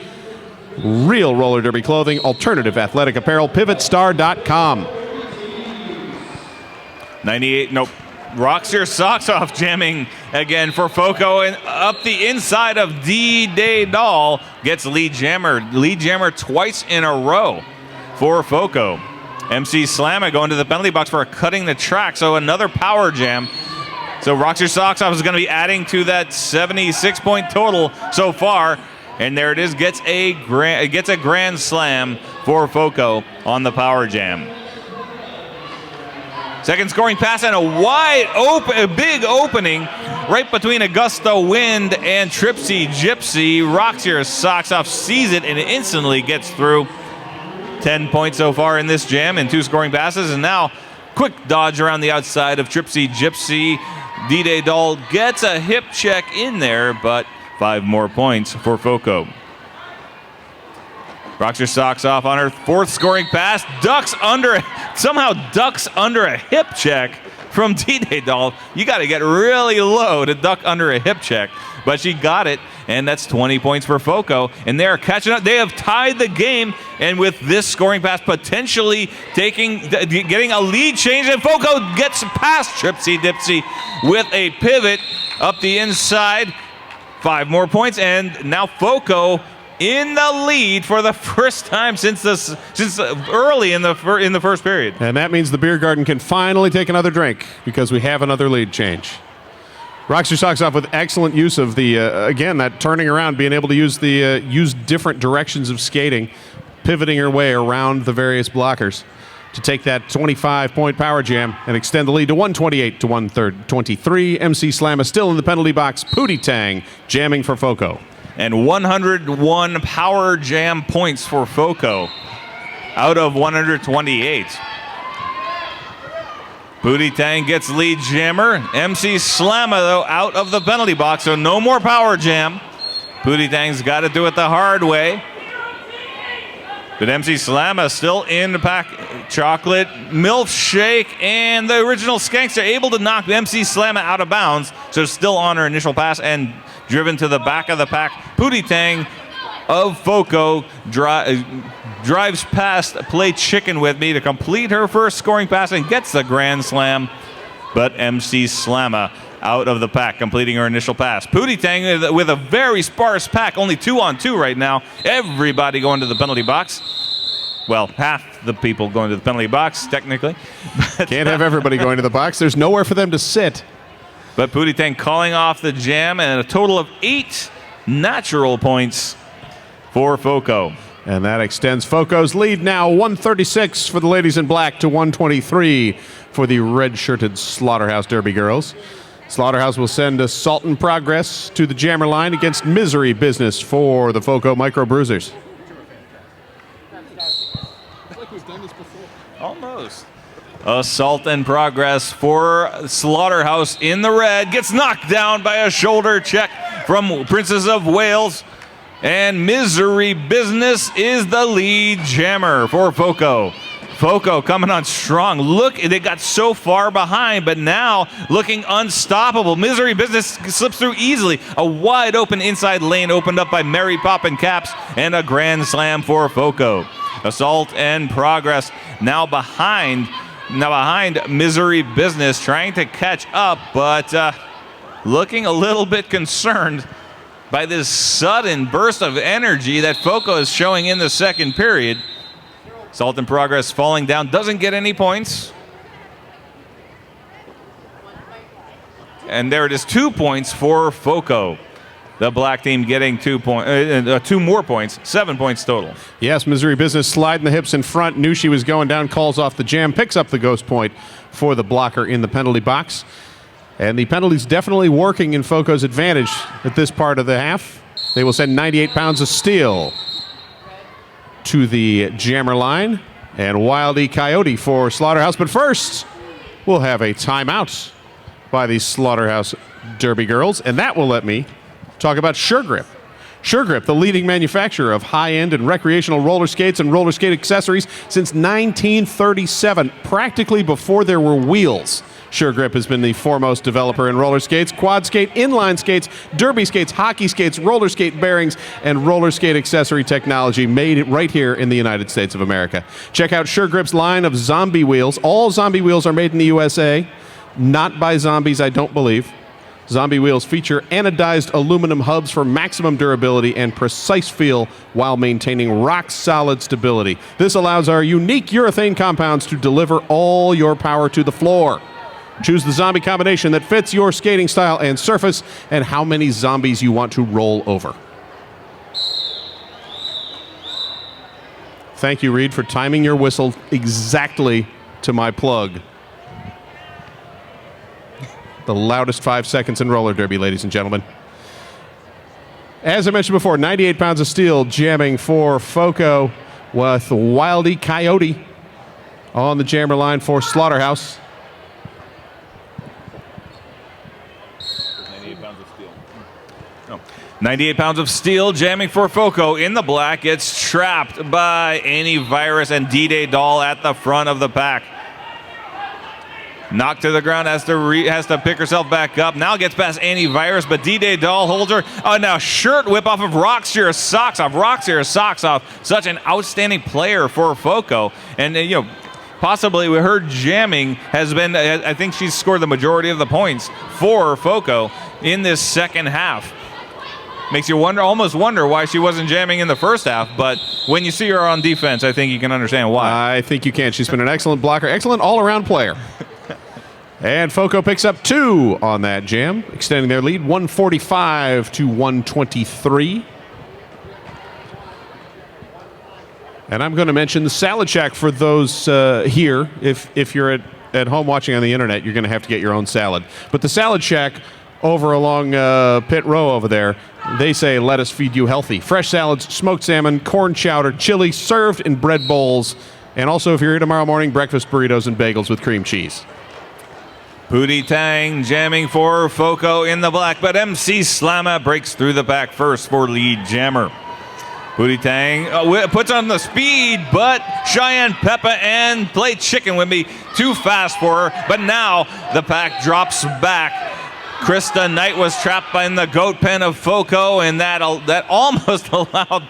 Real roller derby clothing, alternative athletic apparel, pivotstar.com. 98, nope. Rocks Your Socks Off jamming again for FoCo, and up the inside of D-Day Doll gets lead jammer twice in a row for FoCo. MC Slamma going to the penalty box for cutting the track, so another power jam. So Rocks Your Socks Off is going to be adding to that 76-point total so far, and there it is, gets a grand slam for FoCo on the power jam. Second scoring pass and a big opening right between a gust of wind and Tripsy Gypsy. Rocks Your Socks Off, sees it and instantly gets through. 10 points so far in this jam and 2 scoring passes, and now quick dodge around the outside of Tripsy Gypsy. D-Day Doll gets a hip check in there, but 5 more points for FoCo. Rocks Your Socks Off on her 4th scoring pass, somehow ducks under a hip check from D-Day Doll. You got to get really low to duck under a hip check, but she got it, and that's 20 points for FoCo, and they are catching up. They have tied the game, and with this scoring pass potentially getting a lead change, and FoCo gets past Tripsy Dipsy with a pivot up the inside. 5 more points, and now FoCo in the lead for the first time since early in the first period. And that means the beer garden can finally take another drink because we have another lead change. Rocks Your Socks Off with excellent use of the, again, that turning around, being able to use use different directions of skating, pivoting her way around the various blockers to take that 25-point power jam and extend the lead to 128 to 123. MC Slamma still in the penalty box. Pootie Tang jamming for FoCo. And 101 power jam points for FoCo out of 128. Pootie Tang gets lead jammer. MC Slamma, though, out of the penalty box, so no more power jam. Pootie Tang's got to do it the hard way. But MC Slamma still in the pack. Chocolate, Milkshake, and the original Skanks are able to knock MC Slamma out of bounds, so still on her initial pass and driven to the back of the pack. Pootie Tang of FoCo drives past Play Chicken With Me to complete her first scoring pass and gets the grand slam. But MC Slamma out of the pack, completing her initial pass. Pootie Tang with a very sparse pack, only 2-on-2 right now. Everybody going to the penalty box. Well, half the people going to the penalty box, technically. Can't have everybody going to the box. There's nowhere for them to sit. But Pootie Tang calling off the jam, and a total of 8 natural points for FoCo. And that extends FoCo's lead now, 136 for the ladies in black to 123 for the red-shirted Slaughterhouse Derby girls. Slaughterhouse will send Assault and Progress to the jammer line against Misery Business for the FoCo Micro Bruisers. Almost. Assault and Progress for Slaughterhouse in the red. Gets knocked down by a shoulder check from Princess of Wales. And Misery Business is the lead jammer for FoCo. FoCo coming on strong. Look, they got so far behind, but now looking unstoppable. Misery Business slips through easily. A wide open inside lane opened up by Mary Poppin' Caps, and a grand slam for FoCo. Assault and Progress now behind Misery Business, trying to catch up, but looking a little bit concerned by this sudden burst of energy that FoCo is showing in the second period. Assault and Progress falling down, doesn't get any points. And there it is, 2 points for FoCo. The black team getting 2 more points, 7 points total. Yes, Misery Business sliding the hips in front, knew she was going down, calls off the jam, picks up the ghost point for the blocker in the penalty box. And the penalty's definitely working in FoCo's advantage at this part of the half. They will send 98 pounds of steel to the jammer line. And Wild E Coyote for Slaughterhouse. But first, we'll have a timeout by the Slaughterhouse Derby girls. And that will let me talk about SureGrip. SureGrip, the leading manufacturer of high-end and recreational roller skates and roller skate accessories since 1937, practically before there were wheels. SureGrip has been the foremost developer in roller skates, quad skate, inline skates, derby skates, hockey skates, roller skate bearings, and roller skate accessory technology made right here in the United States of America. Check out SureGrip's line of zombie wheels. All zombie wheels are made in the USA, not by zombies, I don't believe. Zombie wheels feature anodized aluminum hubs for maximum durability and precise feel while maintaining rock-solid stability. This allows our unique urethane compounds to deliver all your power to the floor. Choose the zombie combination that fits your skating style and surface and how many zombies you want to roll over. Thank you, Reed, for timing your whistle exactly to my plug. The loudest 5 seconds in roller derby, ladies and gentlemen. As I mentioned before, 98 pounds of steel jamming for FoCo with Wild E Coyote on the jammer line for Slaughterhouse. 98 pounds of steel jamming for FoCo in the black. Gets trapped by Antivirus and D-Day Doll at the front of the pack. Knocked to the ground, has to pick herself back up. Now gets past Antivirus, but D-Day Doll holds her. Oh, now shirt whip off of Roxy's socks off. Roxy's socks off. Such an outstanding player for FoCo. And, possibly with her jamming has been, I think she's scored the majority of the points for FoCo in this second half. Makes you almost wonder why she wasn't jamming in the first half, but when you see her on defense, I think you can understand why. I think you can. She's been an excellent blocker, excellent all-around player. And FoCo picks up 2 on that jam, extending their lead 145 to 123. And I'm going to mention the Salad Shack for those here. If you're at home watching on the internet, you're going to have to get your own salad. But the Salad Shack over along Pit Row over there, they say, let us feed you healthy. Fresh salads, smoked salmon, corn chowder, chili, served in bread bowls. And also, if you're here tomorrow morning, breakfast burritos and bagels with cream cheese. Pootie Tang jamming for FoCo in the black, but MC Slamma breaks through the pack first for lead jammer. Pootie Tang puts on the speed, but Cheyenne Peppa and Play Chicken With Me too fast for her. But now the pack drops back Krista Knight was trapped in the goat pen of FoCo, and that almost allowed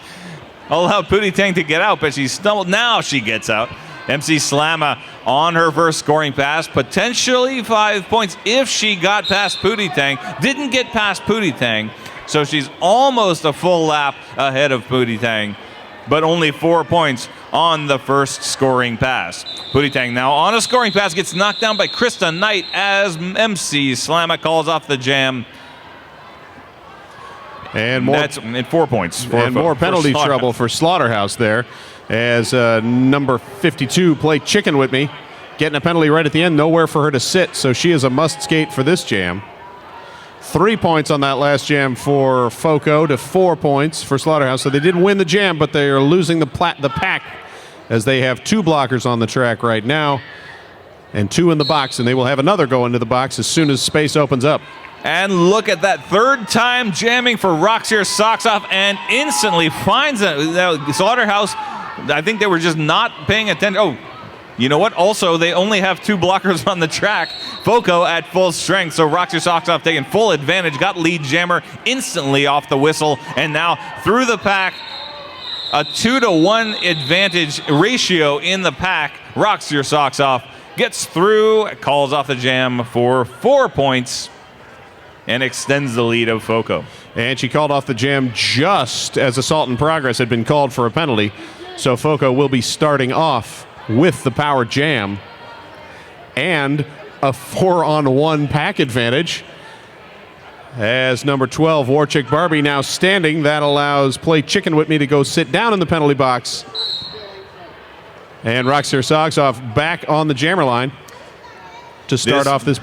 Pootie Tang to get out, but she stumbled. Now she gets out. MC Slamma on her first scoring pass, potentially 5 points if she got past Pootie Tang. Didn't get past Pootie Tang, so she's almost a full lap ahead of Pootie Tang, but only 4 points on the first scoring pass. Pootie Tang now on a scoring pass gets knocked down by Krista Knight as MC Slamma calls off the jam. And more, that's 4 points. More penalty trouble for Slaughterhouse there, as number 52 played chicken with me, getting a penalty right at the end. Nowhere for her to sit, so she is a must skate for this jam. 3 points on that last jam for FoCo to 4 points for Slaughterhouse. So they did win the jam, but they are losing the pack as they have 2 blockers on the track right now and 2 in the box, and they will have another go into the box as soon as space opens up. And look at that, third time jamming for Rocks Your Socks Off, and instantly finds it. Slaughterhouse, I think they were just not paying attention. Oh, you know what? Also, they only have 2 blockers on the track. FoCo at full strength, so Rocks Your Socks Off taking full advantage. Got lead jammer instantly off the whistle, and now through the pack, a 2-to-1 advantage ratio in the pack. Rocks Your Socks Off gets through, calls off the jam for 4 points, and extends the lead of FoCo. And she called off the jam just as Assault in Progress had been called for a penalty. So FoCo will be starting off with the power jam and a 4-on-1 pack advantage. As number 12, War Chick Barbie now standing. That allows Play Chicken With Me to go sit down in the penalty box. And Rocks Your Socks Off back on the jammer line to start off this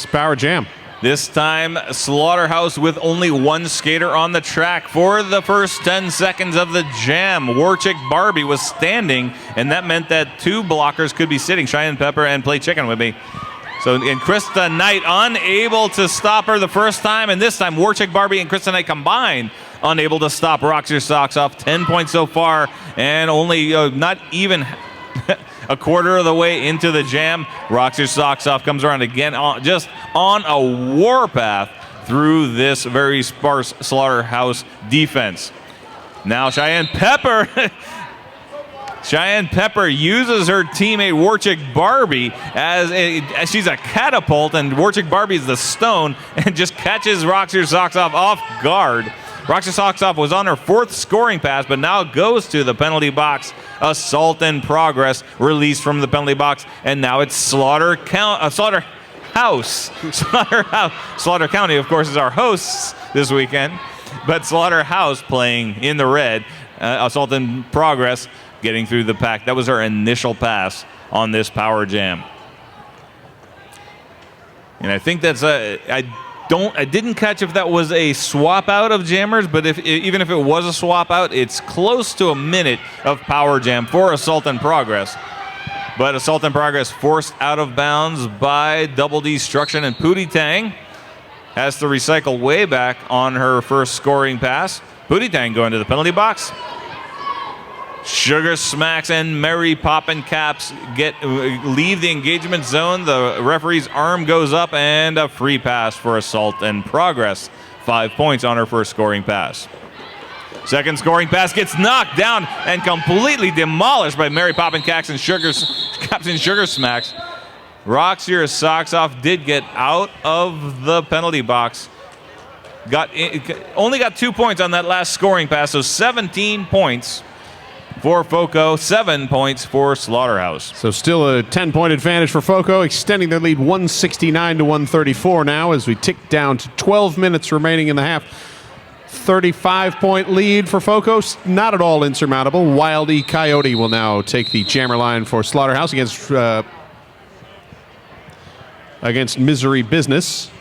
power jam. This time, Slaughterhouse with only 1 skater on the track for the first 10 seconds of the jam. Warchick Barbie was standing, and that meant that 2 blockers could be sitting, Cheyenne Pepper and Play Chicken With Me. So, and Krista Knight unable to stop her the first time, and this time Warchick Barbie and Krista Knight combined unable to stop Rocks Your Socks Off. 10 points so far, and only not even a quarter of the way into the jam. Rocks Your Socks Off comes around again, just on a warpath through this very sparse Slaughterhouse defense. Now Cheyenne Pepper uses her teammate Warchick Barbie as she's a catapult, and Warchick Barbie is the stone and just catches Rocks Your Socks Off guard. Rocks Your Socks Off was on her 4th scoring pass, but now goes to the penalty box. Assault in Progress released from the penalty box, and now it's Slaughterhouse. Slaughter County, of course, is our hosts this weekend, but Slaughterhouse playing in the red. Assault in Progress getting through the pack. That was our initial pass on this power jam. And I think that's I didn't catch if that was a swap out of jammers, but even if it was a swap out, it's close to a minute of power jam for Assault in Progress. But Assault in Progress forced out of bounds by Double Destruction, and Pootie Tang has to recycle way back on her first scoring pass. Pootie Tang going to the penalty box. Sugar Smacks and Mary Poppin' Caps leave the engagement zone. The referee's arm goes up, and a free pass for Assault in Progress. 5 points on her first scoring pass. Second scoring pass gets knocked down and completely demolished by Mary Poppin' Caps and Sugar Smacks. Rocks Your Socks Off did get out of the penalty box. Only got 2 points on that last scoring pass, so 17 points for FoCo, 7 points for Slaughterhouse. So still a 10-point advantage for FoCo, extending their lead 169 to 134 now as we tick down to 12 minutes remaining in the half. 35-point lead for FoCo, not at all insurmountable. Wild E Coyote will now take the jammer line for Slaughterhouse against Misery Business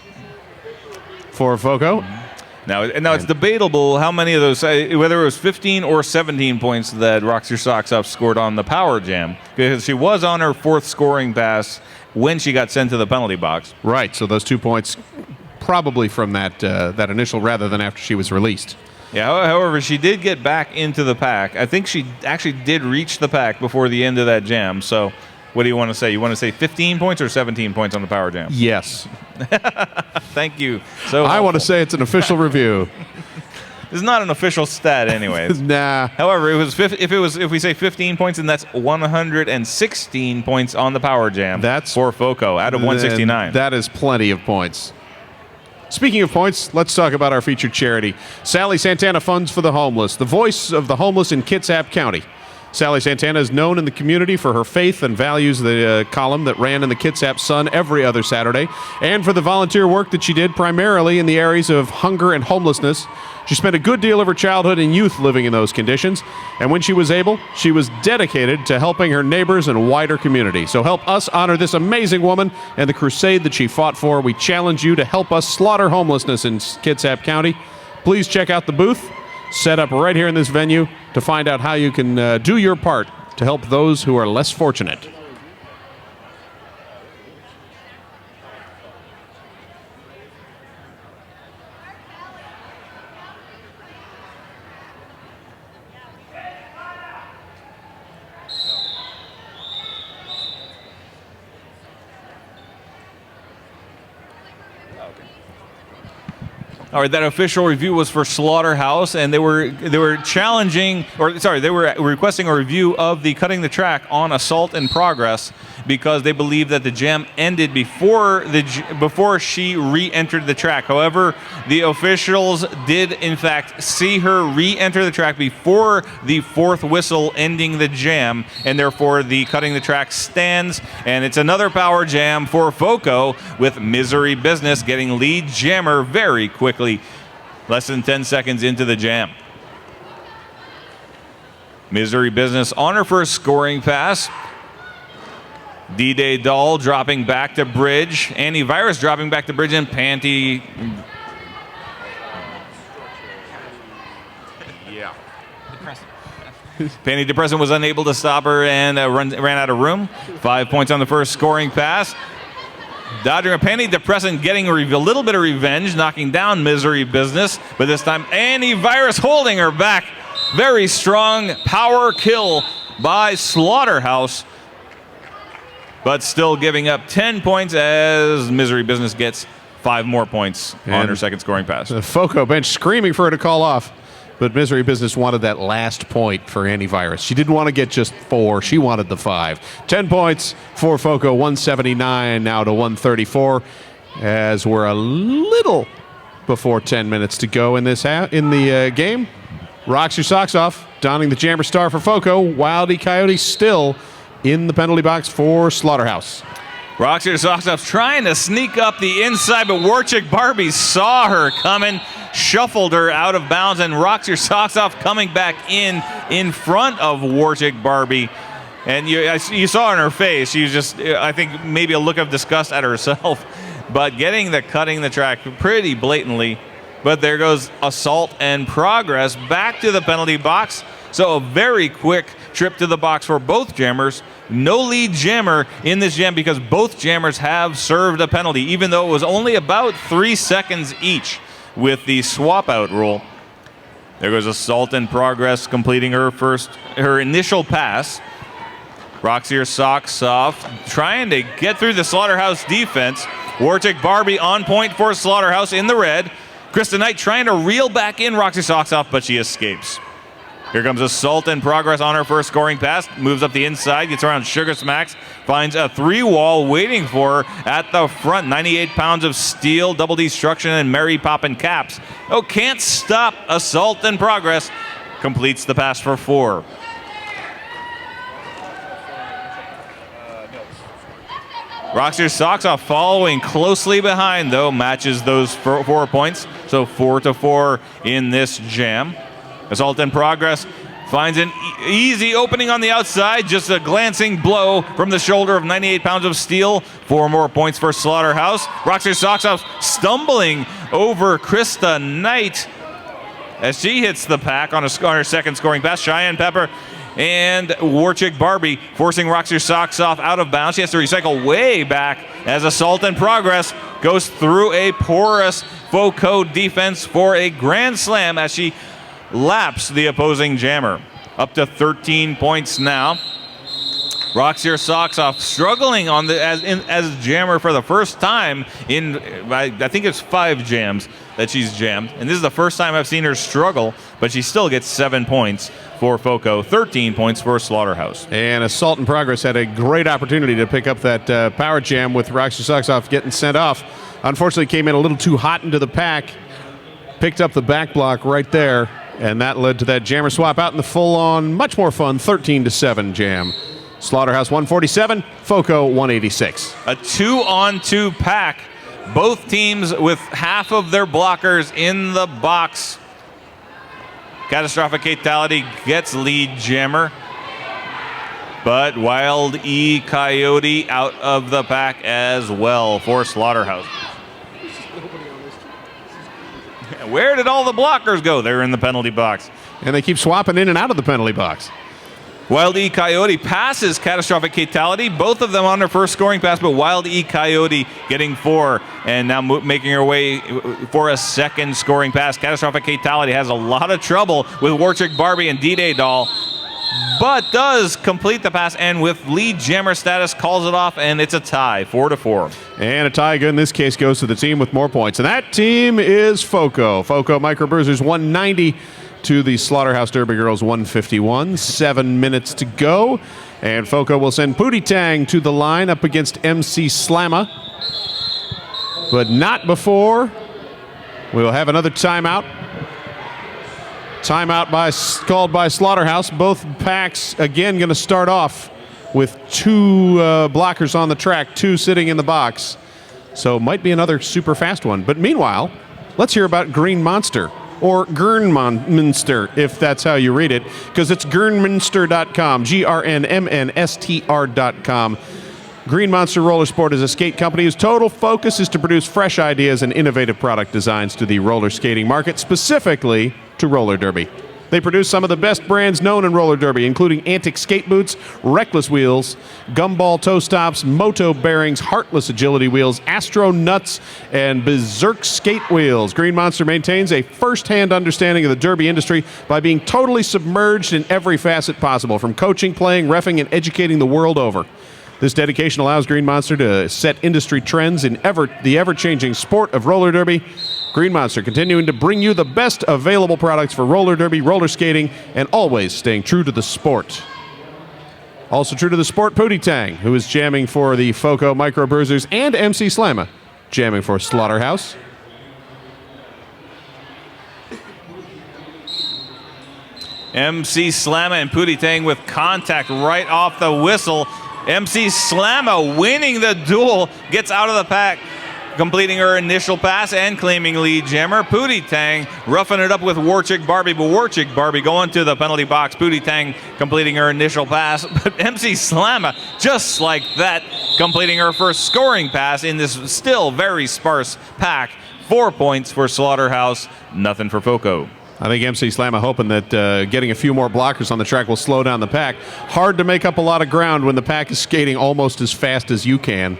for FoCo. Now it's debatable how many of those, whether it was 15 or 17 points that Rocks Your Socks Off scored on the power jam, because she was on her 4th scoring pass when she got sent to the penalty box. Right, so those 2 points probably from that initial rather than after she was released. Yeah, however, she did get back into the pack. I think she actually did reach the pack before the end of that jam, so What do you want to say? You want to say 15 points or 17 points on the power jam? Yes. Thank you. So I want to say it's an official review. It's not an official stat, anyways. Nah. However, if we say 15 points, then that's 116 points on the power jam. That's for FoCo out of 169. That is plenty of points. Speaking of points, let's talk about our featured charity, Sally Santana Funds for the Homeless, the voice of the homeless in Kitsap County. Sally Santana is known in the community for her faith and values, the column that ran in the Kitsap Sun every other Saturday, and for the volunteer work that she did primarily in the areas of hunger and homelessness. She spent a good deal of her childhood and youth living in those conditions, and when she was able, she was dedicated to helping her neighbors and wider community. So help us honor this amazing woman and the crusade that she fought for. We challenge you to help us slaughter homelessness in Kitsap County. Please check out the booth set up right here in this venue to find out how you can do your part to help those who are less fortunate. All right, that official review was for Slaughterhouse, and they were challenging, or sorry, they were requesting a review of the cutting the track on Assault in Progress because they believe that the jam ended before she re-entered the track. However, the officials did in fact see her re-enter the track before the fourth whistle ending the jam, and therefore the cutting the track stands, and it's another power jam for FoCo with Misery Business getting lead jammer very quickly, less than 10 seconds into the jam. Misery Business on her first scoring pass. D-Day Doll dropping back to bridge. Antivirus dropping back to bridge, and Panty. Yeah. Panty Depressant was unable to stop her and ran out of room. 5 points on the first scoring pass. Dodging a Panty Depressant getting a little bit of revenge, knocking down Misery Business, but this time Antivirus holding her back. Very strong power kill by Slaughterhouse, but still giving up 10 points as Misery Business gets 5 more points on her second scoring pass. The FoCo bench screaming for her to call off, but Misery Business wanted that last point for Antivirus. She didn't want to get just 4, she wanted the 5. 10 points for FoCo, 179 now to 134, as we're a little before 10 minutes to go in this game. Rocks your socks off, donning the Jammer Star for FoCo. Wildy Coyote still in the penalty box for Slaughterhouse. Rocks your socks off, trying to sneak up the inside, but Warchick Barbie saw her coming, shuffled her out of bounds, and Rocks your socks off coming back in front of Warchick Barbie. And you saw in her face, she was just, I think, maybe a look of disgust at herself, but getting the cutting the track pretty blatantly. But there goes Assault and Progress back to the penalty box. So a very quick trip to the box for both jammers. No lead jammer in this jam because both jammers have served a penalty, even though it was only about 3 seconds each with the swap out rule. There goes Assault and Progress completing her initial pass. Rocks your socks off, trying to get through the Slaughterhouse defense. Warchick Barbie on point for Slaughterhouse in the red. Krista Knight trying to reel back in Roxy Socks off, but she escapes. Here comes Assault and Progress on her first scoring pass. Moves up the inside, gets around Sugar Smacks, finds a 3-wall waiting for her at the front. 98 pounds of steel, double destruction, and Mary Poppin' Caps. Oh, can't stop Assault and Progress. Completes the pass for 4. Rocks your socks off, following closely behind, though, matches those 4 points. So 4-4 in this jam. Assault and Progress finds an easy opening on the outside, just a glancing blow from the shoulder of 98 pounds of steel. 4 more points for Slaughterhouse. Rocks her socks off, stumbling over Krista Knight as she hits the pack on her second scoring pass. Cheyenne Pepper and Warchick Barbie forcing Rocks Your Socks Off out of bounds. She has to recycle way back as Assault and Progress goes through a porous FoCo defense for a grand slam as she laps the opposing jammer. Up to 13 points now. Rocks your socks off, struggling on the as jammer for the first time in I think it's 5 jams that she's jammed, and this is the first time I've seen her struggle, but she still gets 7 points for FoCo, 13 points for Slaughterhouse. And Assault and Progress had a great opportunity to pick up that power jam with Rocks Your Socks Off getting sent off. Unfortunately, came in a little too hot into the pack, picked up the back block right there, and that led to that jammer swap out in the full-on, much more fun 13-7 jam. Slaughterhouse 147, FoCo 186. A 2-on-2 pack. Both teams with half of their blockers in the box. Catastrophic Fatality gets lead jammer, but Wild E Coyote out of the pack as well for Slaughterhouse. Where did all the blockers go? They're in the penalty box. And they keep swapping in and out of the penalty box. Wild E Coyote passes Catastrophic Fatality. Both of them on their first scoring pass, but Wild E Coyote getting 4 and now making her way for a second scoring pass. Catastrophic Fatality has a lot of trouble with Warchick Barbie and D-Day Doll, but does complete the pass, and with lead jammer status calls it off, and it's a tie, 4-4. And a tie in this case goes to the team with more points, and that team is FoCo. FoCo Microbruisers 190 to the Slaughterhouse Derby Girls 151. 7 minutes to go, and FoCo will send Pootie Tang to the line up against MC Slamma, but not before we'll have another timeout. Timeout called by Slaughterhouse. Both packs, again, going to start off with 2 blockers on the track, 2 sitting in the box. So might be another super fast one. But meanwhile, let's hear about Green Monster, or Gernmonster, if that's how you read it, because it's Gernmonster.com, GRNMNSTR.com. Green Monster Roller Sport is a skate company whose total focus is to produce fresh ideas and innovative product designs to the roller skating market, specifically to roller derby. They produce some of the best brands known in roller derby, including Antic skate boots, Reckless wheels, Gumball toe stops, Moto bearings, Heartless agility wheels, Astro nuts, and Berserk skate wheels. Green Monster maintains a first-hand understanding of the derby industry by being totally submerged in every facet possible, from coaching, playing, reffing, and educating the world over. This dedication allows Green Monster to set industry trends in the ever-changing sport of roller derby. Green Monster continuing to bring you the best available products for roller derby, roller skating, and always staying true to the sport. Also true to the sport, Pootie Tang, who is jamming for the FoCo Microbruisers, and MC Slamma, jamming for Slaughterhouse. MC Slamma and Pootie Tang with contact right off the whistle. MC Slamma winning the duel, gets out of the pack, completing her initial pass and claiming lead jammer. Pootie Tang roughing it up with Warchick Barbie, but Warchick Barbie going to the penalty box. Pootie Tang completing her initial pass, but MC Slamma, just like that, completing her first scoring pass in this still very sparse pack. 4 points for Slaughterhouse, nothing for FoCo. I think MC Slamma hoping that getting a few more blockers on the track will slow down the pack. Hard to make up a lot of ground when the pack is skating almost as fast as you can.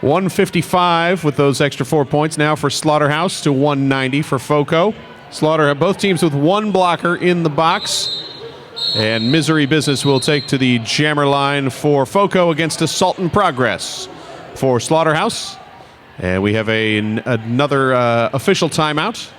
155 with those extra 4 points now for Slaughterhouse to 190 for FoCo. Both teams with 1 blocker in the box. And Misery Business will take to the jammer line for FoCo against Assault and Progress for Slaughterhouse. And we have another official timeout.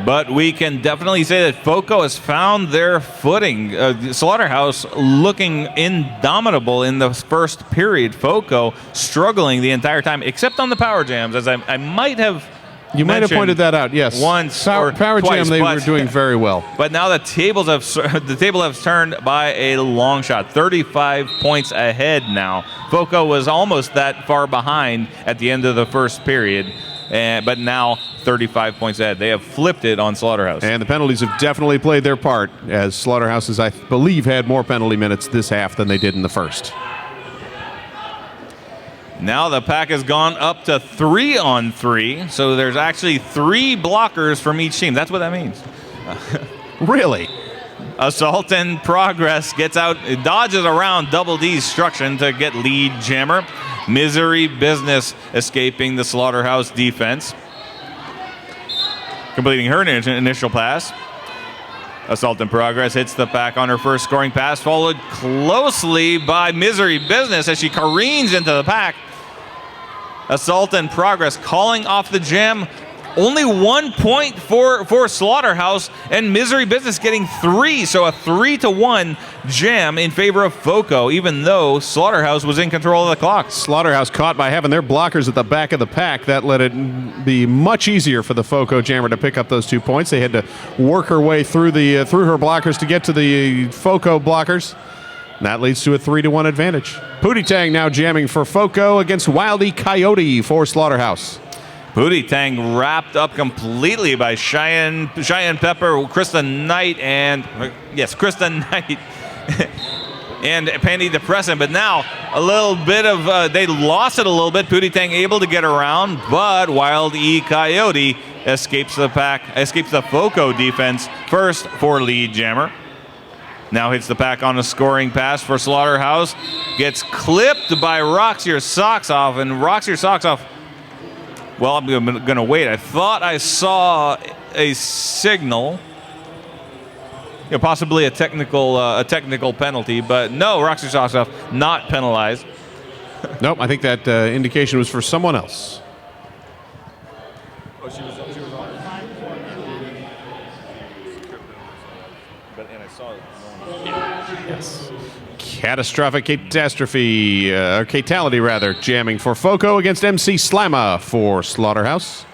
But we can definitely say that FoCo has found their footing. Slaughterhouse looking indomitable in the first period. FoCo struggling the entire time, except on the power jams, as I might have You might have pointed that out, yes. Once Power twice, Jam, they were doing very well. But now the table has turned by a long shot. 35 points ahead now. FoCo was almost that far behind at the end of the first period. But now 35 points ahead. They have flipped it on Slaughterhouse. And the penalties have definitely played their part, as Slaughterhouse has, I believe, had more penalty minutes this half than they did in the first. Now the pack has gone up to 3-on-3, so there's actually 3 blockers from each team. That's what that means. Really? Assault and Progress gets out, dodges around Double D's Struction to get lead jammer. Misery Business escaping the Slaughterhouse defense, completing her initial pass. Assault in Progress hits the pack on her first scoring pass, followed closely by Misery Business as she careens into the pack. Assault in Progress calling off the jam. Only 1 point for Slaughterhouse, and Misery Business getting 3, so a 3-1 jam in favor of FoCo, even though Slaughterhouse was in control of the clock. Slaughterhouse caught by having their blockers at the back of the pack. That let it be much easier for the FoCo jammer to pick up those 2 points. They had to work her way through her blockers to get to the FoCo blockers. And that leads to a 3-1 advantage. Pootie Tang now jamming for FoCo against Wildy Coyote for Slaughterhouse. Pootie Tang wrapped up completely by Cheyenne Pepper, Krista Knight, and and Penny Depressant. But now a little bit of they lost it a little bit. Pootie Tang able to get around, but Wild E Coyote escapes the FoCo defense first for lead jammer. Now hits the pack on a scoring pass for Slaughterhouse. Gets clipped by Rocks Your Socks Off, and Rocks Your Socks Off. Well, I'm going to wait. I thought I saw a signal, possibly a technical penalty, but no, Rocks Your Socks Off not penalized. Nope, I think that indication was for someone else. Oh, she was on. And I saw it. Yes. Catastrophic Catastrophe, Catality rather, jamming for FoCo against MC Slamma for Slaughterhouse.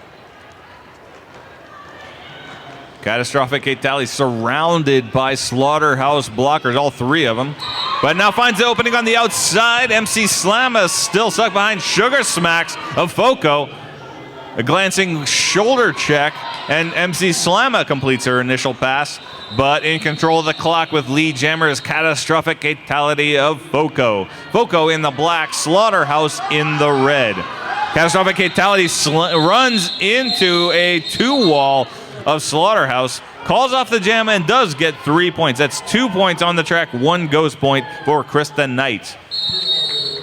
Catastrophic Catality surrounded by Slaughterhouse blockers, all 3 of them. But now finds the opening on the outside. MC Slamma still stuck behind Sugar Smacks of FoCo. A glancing shoulder check, and MC Slamma completes her initial pass, but in control of the clock with lead jammer's Catastrophic Fatality of FoCo. FoCo in the black, Slaughterhouse in the red. Catastrophic Fatality runs into a 2-wall of Slaughterhouse, calls off the jam, and does get 3 points. That's 2 points on the track, 1 ghost point for Krista Knight.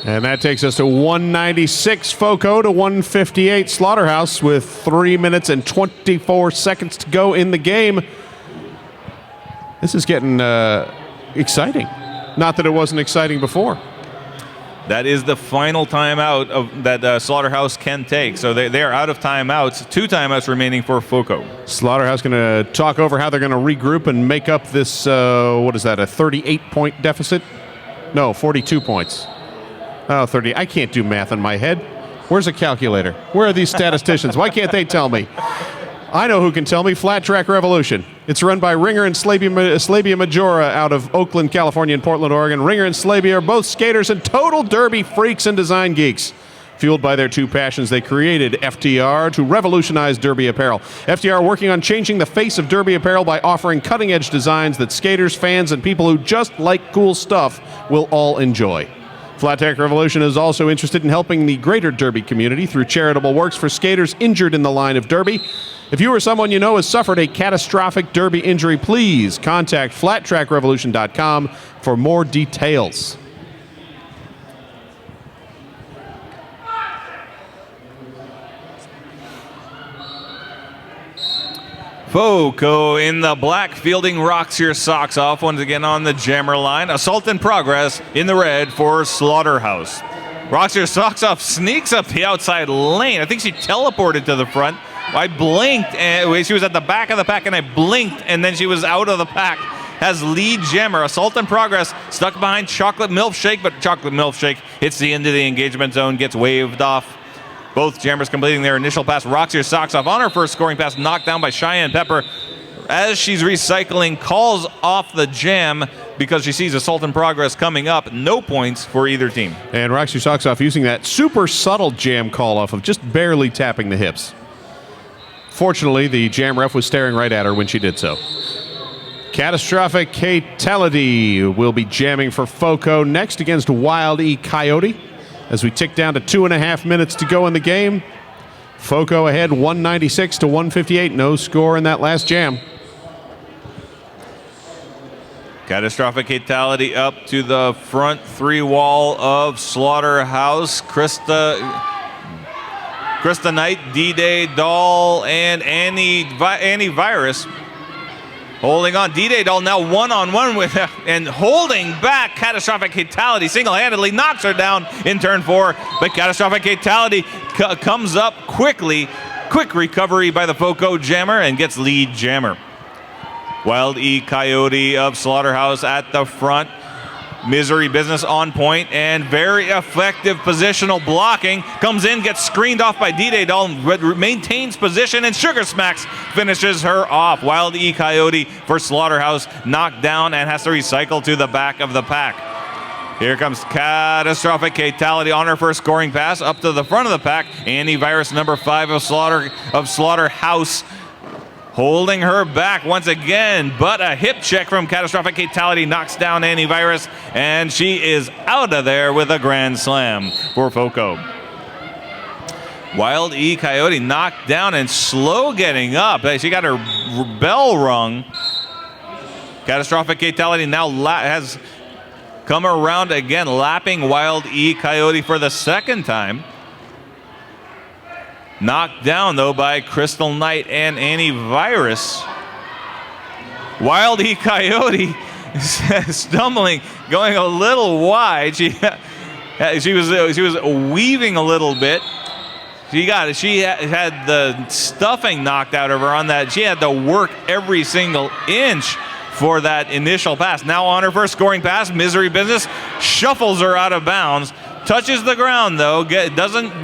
And that takes us to 196 FoCo to 158 Slaughterhouse with 3 minutes and 24 seconds to go in the game. This is getting exciting. Not that it wasn't exciting before. That is the final timeout that Slaughterhouse can take. So they are out of timeouts. 2 timeouts remaining for FoCo. Slaughterhouse going to talk over how they're going to regroup and make up this, what is that, a 38-point deficit? No, 42 points. Oh, 30. I can't do math in my head. Where's a calculator? Where are these statisticians? Why can't they tell me? I know who can tell me. Flat Track Revolution. It's run by Ringer and Slabia Majora out of Oakland, California and Portland, Oregon. Ringer and Slabia are both skaters and total derby freaks and design geeks. Fueled by their 2 passions, they created FTR to revolutionize derby apparel. FTR working on changing the face of derby apparel by offering cutting-edge designs that skaters, fans, and people who just like cool stuff will all enjoy. Flat Track Revolution is also interested in helping the greater derby community through charitable works for skaters injured in the line of derby. If you or someone you know has suffered a catastrophic derby injury, please contact flattrackrevolution.com for more details. FoCo in the black, fielding Rocks Your Socks Off once again on the jammer line. Assault in Progress in the red for Slaughterhouse. Rocks Your Socks Off sneaks up the outside lane. I think she teleported to the front. I blinked, and she was at the back of the pack, and I blinked, and then she was out of the pack. Has lead jammer. Assault in Progress stuck behind Chocolate Milkshake, but Chocolate Milkshake hits the end of the engagement zone, gets waved off. Both jammers completing their initial pass. Rocks Your Socks Off on her first scoring pass, knocked down by Cheyenne Pepper. As she's recycling, calls off the jam because she sees Assault in Progress coming up. No points for either team. And Rocks Your Socks Off using that super subtle jam call off of just barely tapping the hips. Fortunately, the jam ref was staring right at her when she did so. Catastrophic Fatality will be jamming for FoCo next against Wild E Coyote. As we tick down to 2.5 minutes to go in the game, FoCo ahead 196 to 158. No score in that last jam. Catastrophic Fatality up to the front 3 wall of Slaughterhouse. Krista Knight, D-Day, Doll, and Annie Virus. Holding on, D-Day Doll now one-on-one with her and holding back Catastrophic Fatality single-handedly, knocks her down in turn 4, but Catastrophic Fatality comes up quickly. Quick recovery by the FoCo Jammer and gets lead Jammer. Wild E Coyote of Slaughterhouse at the front. Misery Business on point and very effective positional blocking. Comes in, gets screened off by D-Day Doll, maintains position, and Sugar Smacks finishes her off. Wild E Coyote for Slaughterhouse knocked down and has to recycle to the back of the pack. Here comes Catastrophic Fatality on her first scoring pass up to the front of the pack. Antivirus number 5 of Slaughterhouse holding her back once again, but a hip check from Catastrophic Fatality knocks down Antivirus, and she is out of there with a grand slam for FoCo. Wild E Coyote knocked down and slow getting up. She got her bell rung. Catastrophic Fatality now has come around again, lapping Wild E Coyote for the second time. Knocked down, though, by Crystal Knight and Antivirus. Wild E Coyote stumbling, going a little wide. She was weaving a little bit. She had the stuffing knocked out of her on that. She had to work every single inch for that initial pass. Now on her first scoring pass, Misery Business shuffles her out of bounds. Touches the ground though, doesn't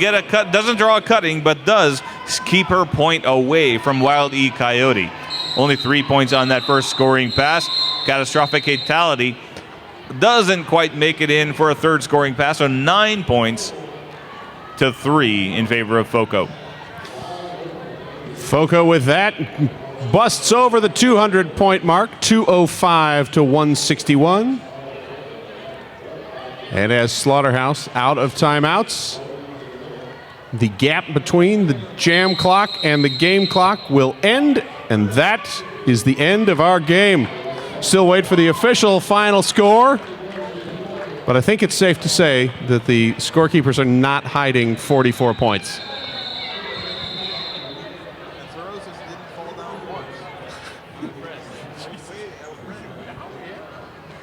draw a cutting, but does keep her point away from Wild E Coyote. Only 3 points on that first scoring pass. Catastrophic Fatality doesn't quite make it in for a third scoring pass, so 9 points to 3 in favor of FoCo. FoCo with that busts over the 200-point mark, 205 to 161. And as Slaughterhouse out of timeouts, the gap between the jam clock and the game clock will end, and that is the end of our game. Still wait for the official final score, but I think it's safe to say that the scorekeepers are not hiding 44 points.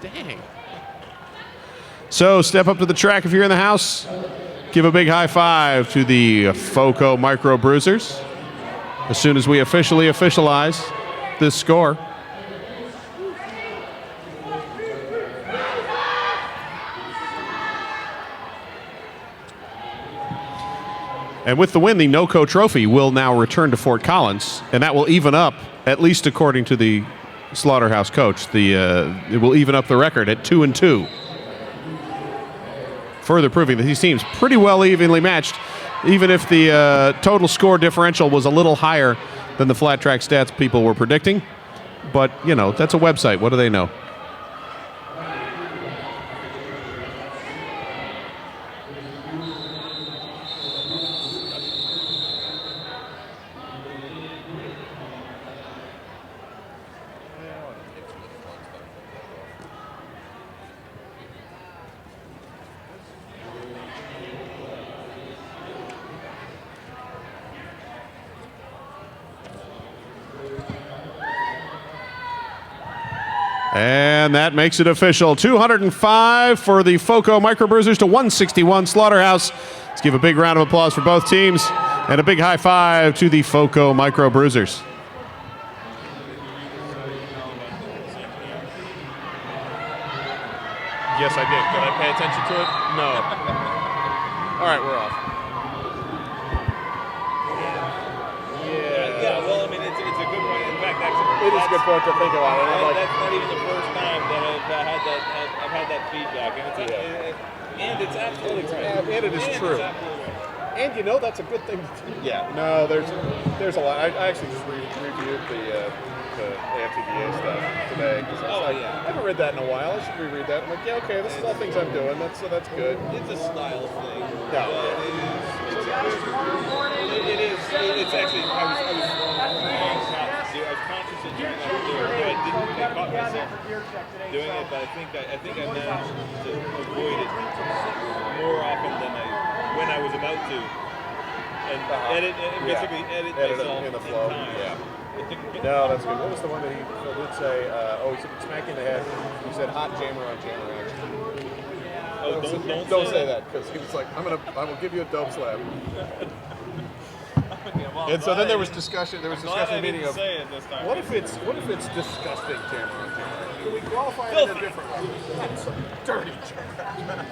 Dang. So step up to the track if you're in the house. Give a big high five to the FoCo Micro Bruisers as soon as we officially officialize this score. And with the win, the NOCO Trophy will now return to Fort Collins, and that will even up, at least according to the Slaughterhouse coach, it will even up the record at 2-2. Further proving that these teams pretty well evenly matched, even if the total score differential was a little higher than the flat track stats people were predicting. But, you know, that's a website. What do they know? And that makes it official. 205 for the FoCo Micro Bruisers to 161 Slaughterhouse. Let's give a big round of applause for both teams and a big high five to the FoCo Micro Bruisers. Yes, I did. Did I pay attention to it? No. All right, we're off. Yeah, well, I mean, it's a good point. In fact, It is a good point to think about it. That's not even the first time that I've had that feedback, and it's absolutely right. And it is true. And you know that's a good thing. Yeah. No, there's a lot. I actually just reviewed the AFTDA stuff today. I haven't read that in a while. I should reread that. I'm like, yeah, okay, this is all things I'm doing. That's good. It's a style thing. Yeah. It is. It's actually. I was conscious of doing that earlier. I caught myself doing it, but I think I managed to avoid it more often than when I was about to, and basically edit myself in the flow. in time. Yeah. No, that's good. What was the one that he did say? He said smack you in the head. He said hot jammer on jammer action. Oh, Don't say that because he was like, I will give you a dope slap. And so then there was discussion. There was discussion meeting of what if it's disgusting jammer on jammer? Can we qualify it in a different way? That's some dirty jammer.